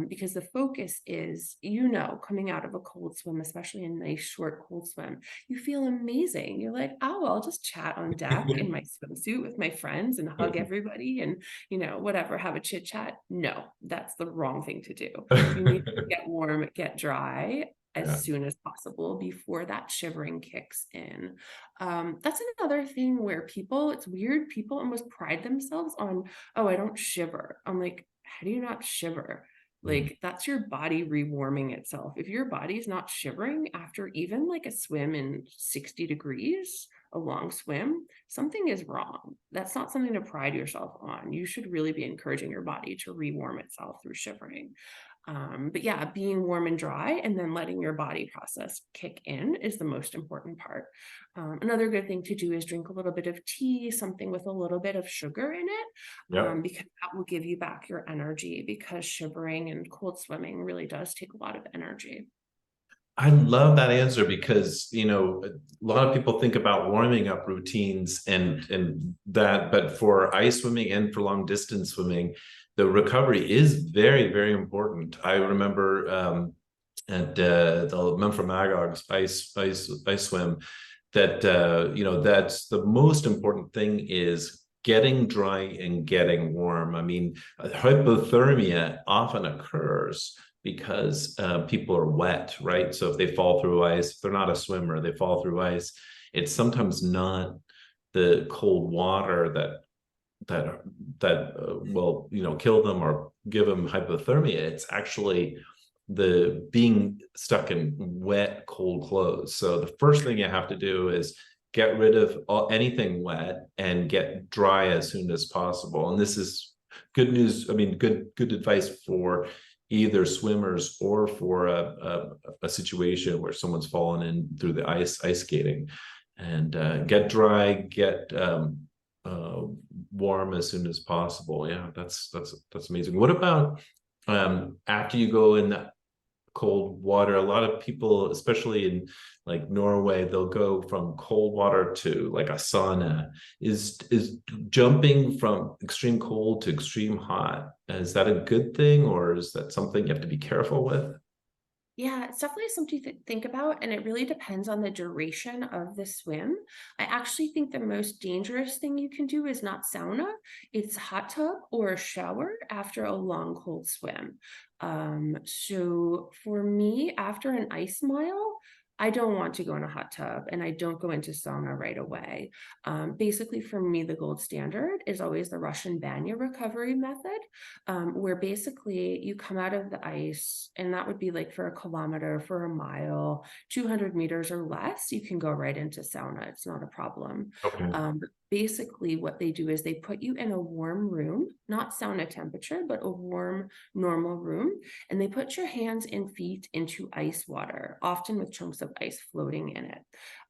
Because the focus is, you know, coming out of a cold swim, especially a nice short cold swim, you feel amazing. You're like, oh, I'll just chat on deck in my swimsuit with my friends and hug everybody and, you know, whatever, have a chit chat. No, that's the wrong thing to do. You need to get warm, get dry as soon as possible before that shivering kicks in. That's another thing where people, it's weird, people almost pride themselves on, oh, I don't shiver. I'm like, how do you not shiver? Like, that's your body rewarming itself. If your body's not shivering after even like a swim in 60 degrees, a long swim, something is wrong. That's not something to pride yourself on. You should really be encouraging your body to rewarm itself through shivering. But yeah, being warm and dry and then letting your body process kick in is the most important part. Another good thing to do is drink a little bit of tea, something with a little bit of sugar in it, Yep. because that will give you back your energy, because shivering and cold swimming really does take a lot of energy. I love that answer because, you know, a lot of people think about warming up routines and that, but for ice swimming and for long distance swimming, the recovery is very, very important. I remember at the Memphremagog's Magog's ice swim that you know, that's the most important thing is getting dry and getting warm. I mean, hypothermia often occurs because people are wet, right? So if they fall through ice, if they're not a swimmer, they fall through ice. It's sometimes not the cold water that will, you know, kill them or give them hypothermia. It's actually the being stuck in wet, cold clothes. So the first thing you have to do is get rid of anything wet and get dry as soon as possible. And this is good news. I mean, good advice for either swimmers or for a situation where someone's fallen in through the ice skating. And get dry, get warm as soon as possible. Yeah, that's amazing. What about after you go in that cold water? A lot of people, especially in like Norway, they'll go from cold water to like a sauna. Is jumping from extreme cold to extreme hot, is that a good thing, or is that something you have to be careful with? Yeah, it's definitely something to think about, and it really depends on the duration of the swim. I actually think the most dangerous thing you can do is not sauna, it's hot tub or a shower after a long cold swim. So for me, after an ice mile, I don't want to go in a hot tub and I don't go into sauna right away. Basically, for me, the gold standard is always the Russian banya recovery method, where basically you come out of the ice, and that would be like for a kilometer, for a mile, 200 meters or less, you can go right into sauna. It's not a problem. Okay. basically what they do is they put you in a warm room, not sauna temperature, but a warm, normal room. And they put your hands and feet into ice water, often with chunks of ice floating in it.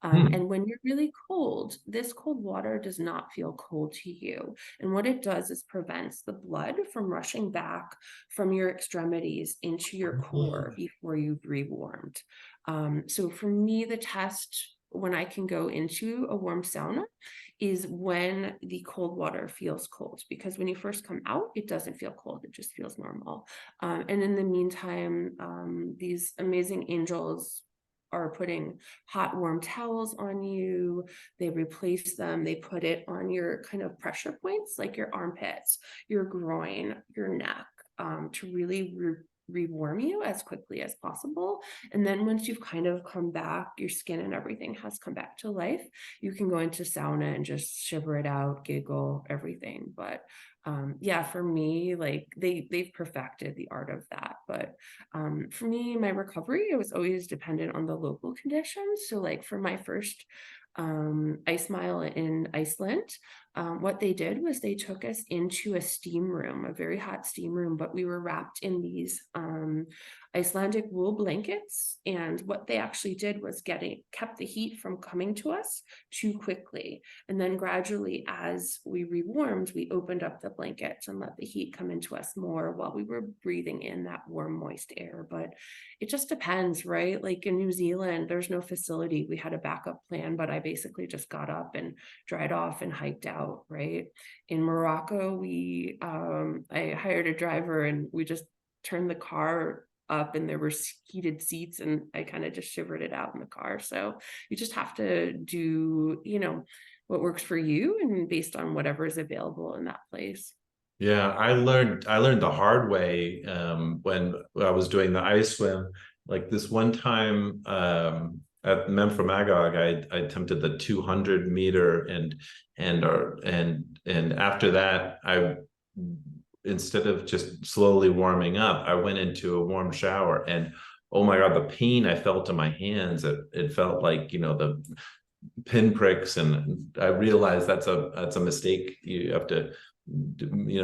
And when you're really cold, this cold water does not feel cold to you. And what it does is prevents the blood from rushing back from your extremities into your core before you've rewarmed. So for me, the test when I can go into a warm sauna is when the cold water feels cold, because when you first come out, it doesn't feel cold. It just feels normal. And in the meantime, these amazing angels are putting hot, warm towels on you. They replace them. They put it on your kind of pressure points, like your armpits, your groin, your neck, to really rewarm you as quickly as possible. And then once you've kind of come back, your skin and everything has come back to life, you can go into sauna and just shiver it out, giggle, everything. But yeah, for me, like they've perfected the art of that. But for me, my recovery, it was always dependent on the local conditions. So like for my first ice mile in Iceland, what they did was they took us into a steam room, a very hot steam room, but we were wrapped in these Icelandic wool blankets. And what they actually did was kept the heat from coming to us too quickly. And then gradually, as we rewarmed, we opened up the blankets and let the heat come into us more while we were breathing in that warm, moist air. But it just depends, right? Like in New Zealand, there's no facility. We had a backup plan, but I basically just got up and dried off and hiked out, right? In Morocco, I hired a driver and we just turned the car up and there were heated seats and I kind of just shivered it out in the car. So you just have to do, what works for you and based on whatever is available in that place. Yeah, I learned the hard way when I was doing the ice swim. Like this one time at Memphremagog, I attempted the 200-meter and after that, instead of just slowly warming up, I went into a warm shower and oh my God, the pain I felt in my hands, it felt like, the pinpricks, and I realized that's a mistake. You have to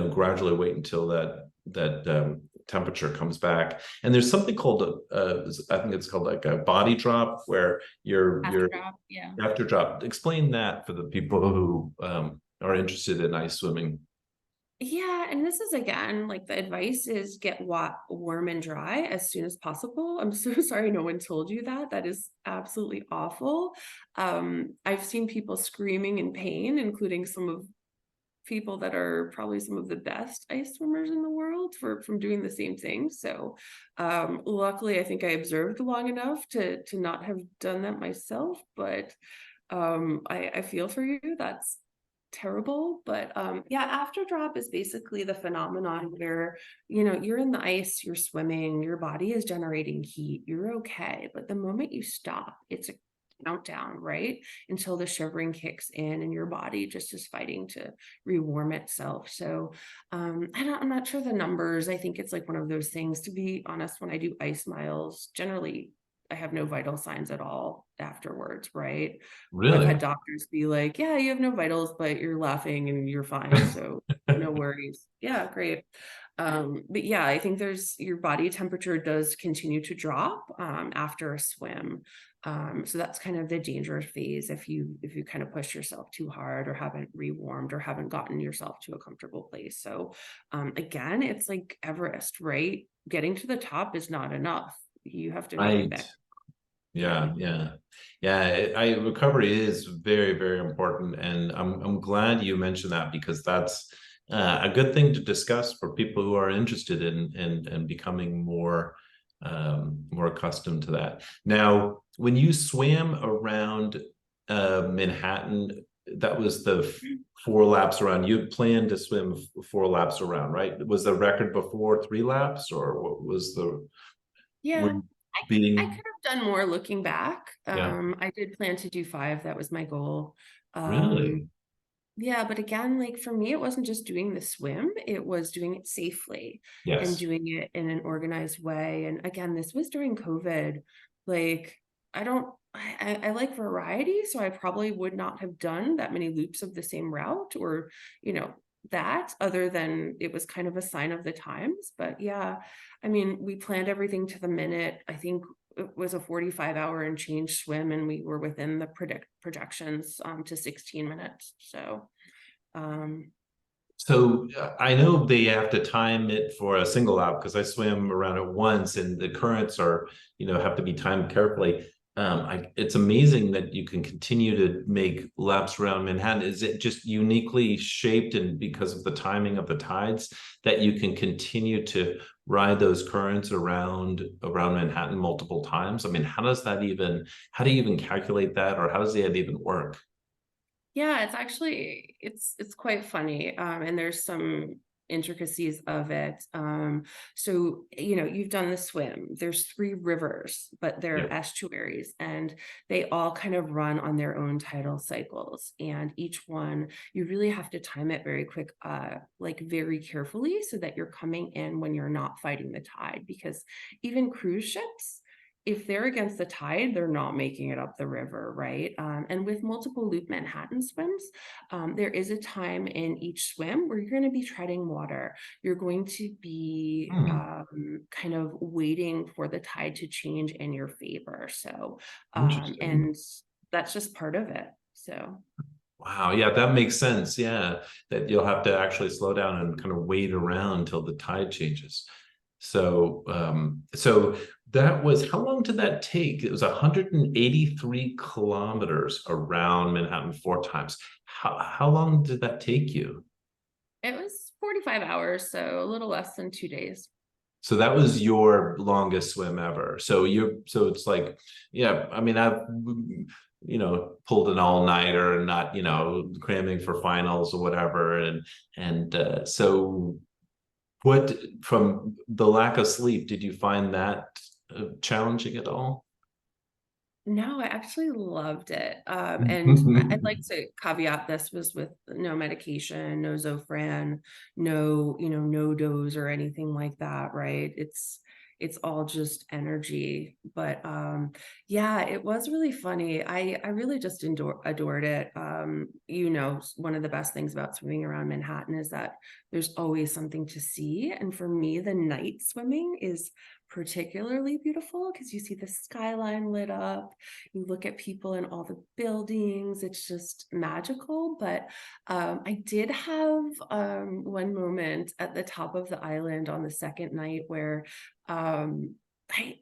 gradually wait until that temperature comes back. And there's something called I think it's called like a body drop, where you're after drop. Explain that for the people who are interested in ice swimming. Yeah, and this is again, like the advice is get warm and dry as soon as possible. I'm so sorry no one told you that. That is absolutely awful. I've seen people screaming in pain, including some of people that are probably some of the best ice swimmers in the world from doing the same thing. So luckily, I think I observed long enough to not have done that myself, but I feel for you. That's terrible. But yeah, after drop is basically the phenomenon where you're in the ice, you're swimming, your body is generating heat, you're okay, but the moment you stop, it's a countdown, right, until the shivering kicks in and your body just is fighting to rewarm itself. So I'm not sure the numbers. I think it's like one of those things, to be honest. When I do ice miles, generally I have no vital signs at all afterwards, right? Really? I've had doctors be like, yeah, you have no vitals, but you're laughing and you're fine. So no worries. Yeah, great. But yeah, I think your body temperature does continue to drop after a swim. So that's kind of the danger phase if you kind of push yourself too hard or haven't rewarmed or haven't gotten yourself to a comfortable place. So again, it's like Everest, right? Getting to the top is not enough. You have to make it back. Yeah. Recovery is very, very important, and I'm glad you mentioned that, because that's a good thing to discuss for people who are interested in becoming more accustomed to that. Now, when you swam around Manhattan, that was the 4 laps around. You planned to swim 4 laps around, right? Was the record before 3 laps, or what was the? Yeah, I could have done more looking back. I did plan to do 5. That was my goal. Really? Yeah, but again, like for me, it wasn't just doing the swim, it was doing it safely and doing it in an organized way. And again, this was during COVID. Like, I like variety, so I probably would not have done that many loops of the same route, or, you know, that, other than it was kind of a sign of the times. But yeah, I mean, we planned everything to the minute. I think it was a 45-hour and change swim, and we were within the projections to 16 minutes. So um So I know they have to time it for a single lap because I swim around it once, and the currents are, have to be timed carefully. It's amazing that you can continue to make laps around Manhattan. Is it just uniquely shaped, and because of the timing of the tides, that you can continue to ride those currents around Manhattan multiple times? I mean, how do you even calculate that, or how does that even work? Yeah, it's actually it's quite funny. And there's some intricacies of it. So you've done the swim. There's 3 rivers, but they're Yeah. estuaries, and they all kind of run on their own tidal cycles. And each one, you really have to time it very quick, like very carefully, so that you're coming in when you're not fighting the tide. Because even cruise ships, if they're against the tide, they're not making it up the river, right? And with multiple loop Manhattan swims, there is a time in each swim where you're going to be treading water. You're going to be Hmm. kind of waiting for the tide to change in your favor. So, Interesting. and that's just part of it. So. Wow, yeah, that makes sense. Yeah, that you'll have to actually slow down and kind of wait around until the tide changes. So that was, how long did that take? It was 183 kilometers around Manhattan 4 times. How long did that take you? It was 45 hours, so a little less than 2 days. So that was your longest swim ever. So it's like, yeah, I mean, I've pulled an all-nighter and not, cramming for finals or whatever. So what, from the lack of sleep, did you find that challenging at all? No, I actually loved it. And I'd like to caveat this was with no medication, no Zofran, no dose or anything like that, right? It's all just energy. But yeah, it was really funny. I really just adored it. One of the best things about swimming around Manhattan is that there's always something to see. And for me, the night swimming is particularly beautiful because you see the skyline lit up, you look at people in all the buildings, it's just magical. But I did have one moment at the top of the island on the second night where I've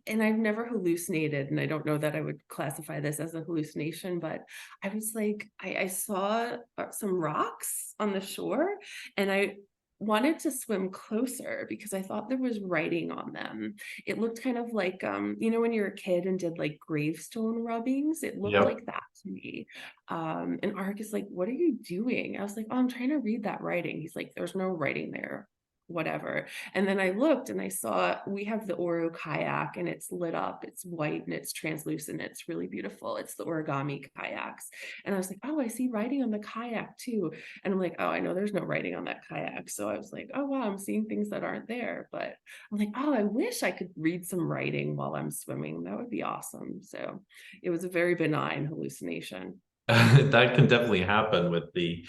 never hallucinated, and I don't know that I would classify this as a hallucination, but I was like, I saw some rocks on the shore, and I wanted to swim closer because I thought there was writing on them. It looked kind of like when you're a kid and did like gravestone rubbings, it looked Yep. like that to me. And Ark is like, what are you doing? I was like, oh, I'm trying to read that writing. He's like, there's no writing there, whatever. And then I looked and I saw we have the Oro kayak, and it's lit up, it's white and it's translucent, it's really beautiful. It's the origami kayaks. And I was like, oh, I see writing on the kayak too. And I'm like, oh, I know there's no writing on that kayak. So I was like, oh wow, I'm seeing things that aren't there. But I'm like, oh, I wish I could read some writing while I'm swimming. That would be awesome. So it was a very benign hallucination. That can definitely happen with the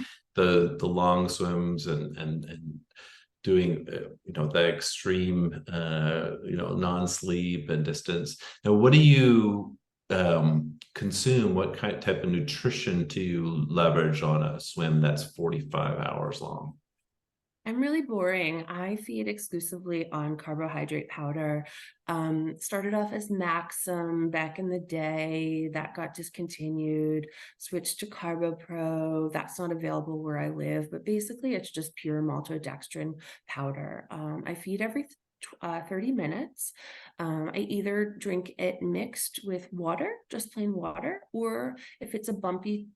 long swims and doing the extreme non-sleep and distance. Now, what do you consume? What type of nutrition do you leverage on a swim that's 45 hours long? I'm really boring. I feed exclusively on carbohydrate powder. Started off as Maxim back in the day. That got discontinued. Switched to Carbo Pro. That's not available where I live, but basically it's just pure maltodextrin powder. I feed every 30 minutes. I either drink it mixed with water, just plain water, or if it's a bumpy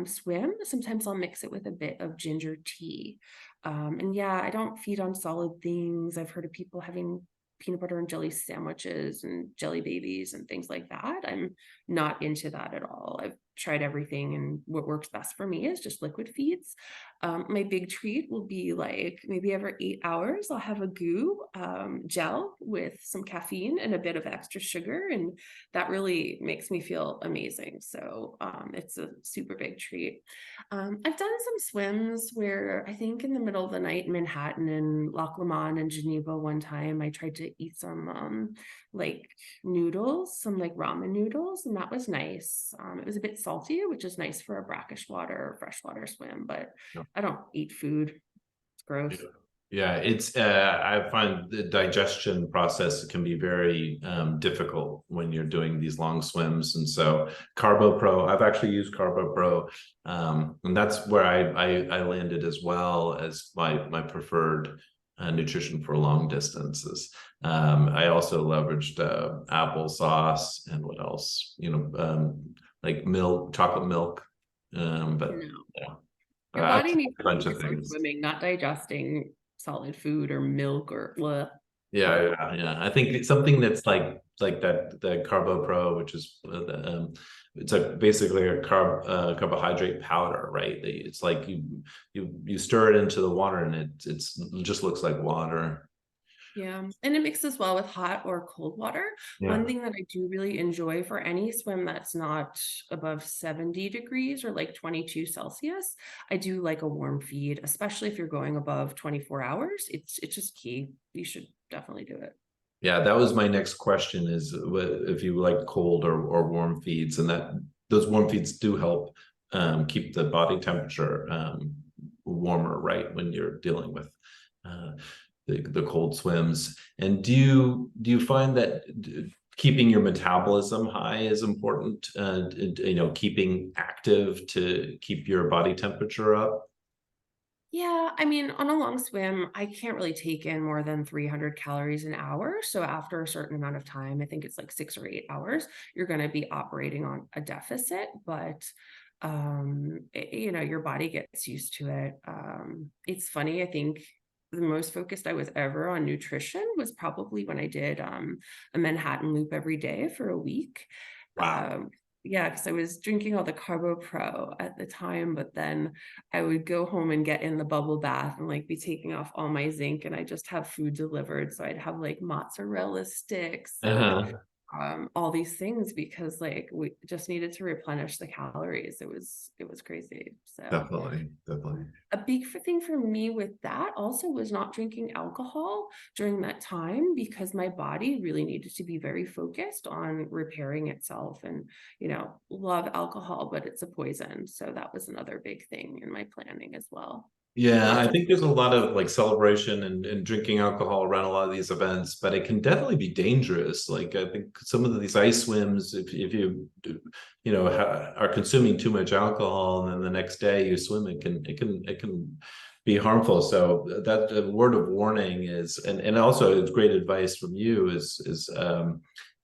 swim, sometimes I'll mix it with a bit of ginger tea. And yeah, I don't feed on solid things. I've heard of people having peanut butter and jelly sandwiches and jelly babies and things like that. I'm not into that at all. I've tried everything, and what works best for me is just liquid feeds. My big treat will be like maybe every 8 hours, I'll have a goo gel with some caffeine and a bit of extra sugar, and that really makes me feel amazing. So it's a super big treat. I've done some swims where I think in the middle of the night in Manhattan and Loch Lomond and Geneva one time, I tried to eat some like noodles, some like ramen noodles, and that was nice. It was a bit salty, which is nice for a brackish water or freshwater swim, but I don't eat food. It's gross. Yeah, it's I find the digestion process can be very difficult when you're doing these long swims, and so CarboPro, I've actually used CarboPro, and that's where I landed as well as my preferred nutrition for long distances. I also leveraged applesauce and what else, like milk, chocolate milk, but yeah. Your body needs a bunch to of focus on things. swimming, not digesting solid food or milk or blah. Yeah. I think it's something that's like that, the CarboPro, which is it's basically a carbohydrate powder, right? It's like you stir it into the water, and it just looks like water. Yeah, and it mixes well with hot or cold water. One thing that I do really enjoy for any swim that's not above 70 degrees or like 22 Celsius, I do like a warm feed, especially if you're going above 24 hours. It's just key. You should definitely do it. Yeah, that was my next question, is if you like cold or warm feeds, and that those warm feeds do help keep the body temperature warmer, right, when you're dealing with the cold swims. And do you find that keeping your metabolism high is important, keeping active to keep your body temperature up? Yeah, I mean, on a long swim, I can't really take in more than 300 calories an hour. So after a certain amount of time, I think it's like 6 or 8 hours, you're going to be operating on a deficit, but your body gets used to it. It's funny, I think the most focused I was ever on nutrition was probably when I did a Manhattan loop every day for a week. Wow. Yeah, because I was drinking all the CarboPro at the time, but then I would go home and get in the bubble bath and like be taking off all my zinc, and I just have food delivered. So I'd have like mozzarella sticks and all these things, because like we just needed to replenish the calories. It was crazy. So Definitely. a big thing for me with that also was not drinking alcohol during that time, because my body really needed to be very focused on repairing itself, and love alcohol, but it's a poison. So that was another big thing in my planning as well. Yeah, I think there's a lot of like celebration and drinking alcohol around a lot of these events, but it can definitely be dangerous. Like I think some of these ice swims, if you are consuming too much alcohol, and then the next day you swim, it can be harmful. So that word of warning is, and also it's great advice from you is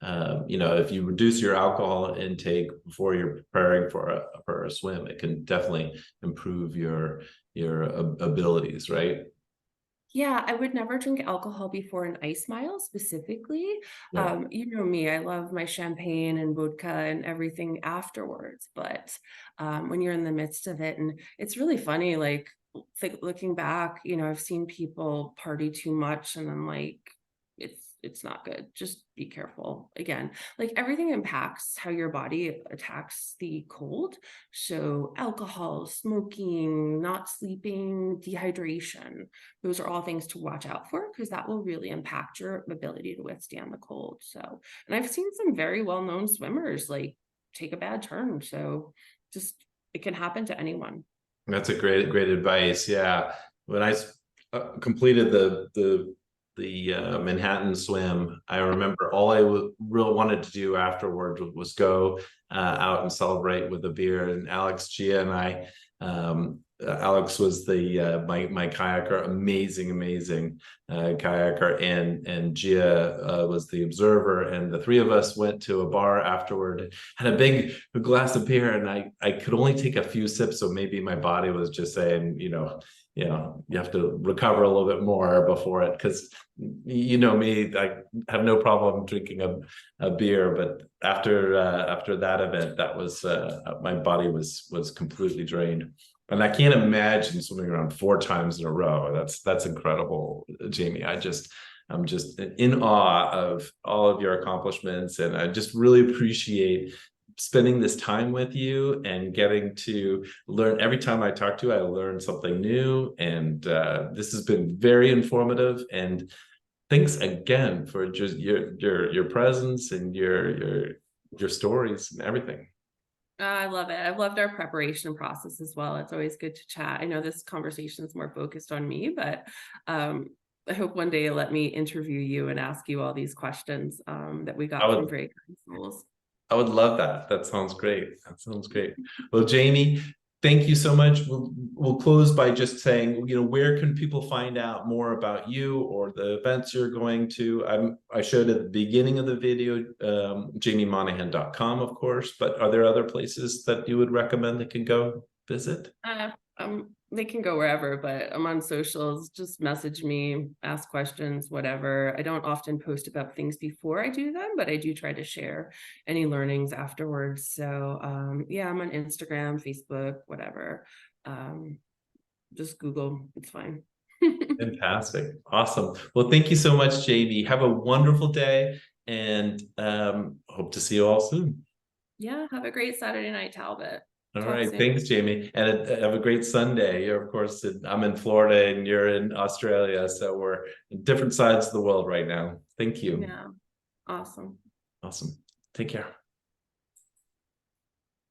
if you reduce your alcohol intake before you're preparing for a swim, it can definitely improve your abilities, right? Yeah, I would never drink alcohol before an ice mile specifically. Yeah. You know me, I love my champagne and vodka and everything afterwards. But when you're in the midst of it, and it's really funny, like looking back, I've seen people party too much, and then like it's not good. Just be careful. Again, like everything impacts how your body attacks the cold. So alcohol, smoking, not sleeping, dehydration, those are all things to watch out for, because that will really impact your ability to withstand the cold. So, and I've seen some very well-known swimmers like take a bad turn. So just, it can happen to anyone. That's a great advice. Yeah. When I completed the Manhattan swim, I remember all I really wanted to do afterwards was go out and celebrate with a beer. And Alex, Gia, and I Alex was the my kayaker, amazing kayaker, and Gia was the observer, and the three of us went to a bar afterward, had a big glass of beer, and I could only take a few sips, so maybe my body was just saying, you have to recover a little bit more before it, because me, I have no problem drinking a beer, but after that event, that was my body was completely drained. And I can't imagine swimming around 4 times in a row. That's incredible, Jaimie. I'm just in awe of all of your accomplishments, and I just really appreciate spending this time with you and getting to learn. Every time I talk to you, I learn something new, and this has been very informative. And thanks again for just your presence and your stories and everything. I love it. I've loved our preparation process as well. It's always good to chat. I know this conversation is more focused on me, but I hope one day you'll let me interview you and ask you all these questions that we got from very kind souls. I would love that. That sounds great. Well, Jaimie, thank you so much. We'll close by just saying, where can people find out more about you or the events you're going to? I showed at the beginning of the video, JaimieMonahan.com, of course, but are there other places that you would recommend they can go visit? They can go wherever, but I'm on socials. Just message me, ask questions, whatever. I don't often post about things before I do them, but I do try to share any learnings afterwards. So yeah, I'm on Instagram, Facebook, whatever. Just Google, it's fine. Fantastic. Awesome. Well, thank you so much, Jaimie. Have a wonderful day, and hope to see you all soon. Yeah, have a great Saturday night, Talbot. All right, thanks, Jaimie, and have a great Sunday. You're, of course, I'm in Florida and you're in Australia, so we're in different sides of the world right now. Thank you. Yeah, awesome. Take care.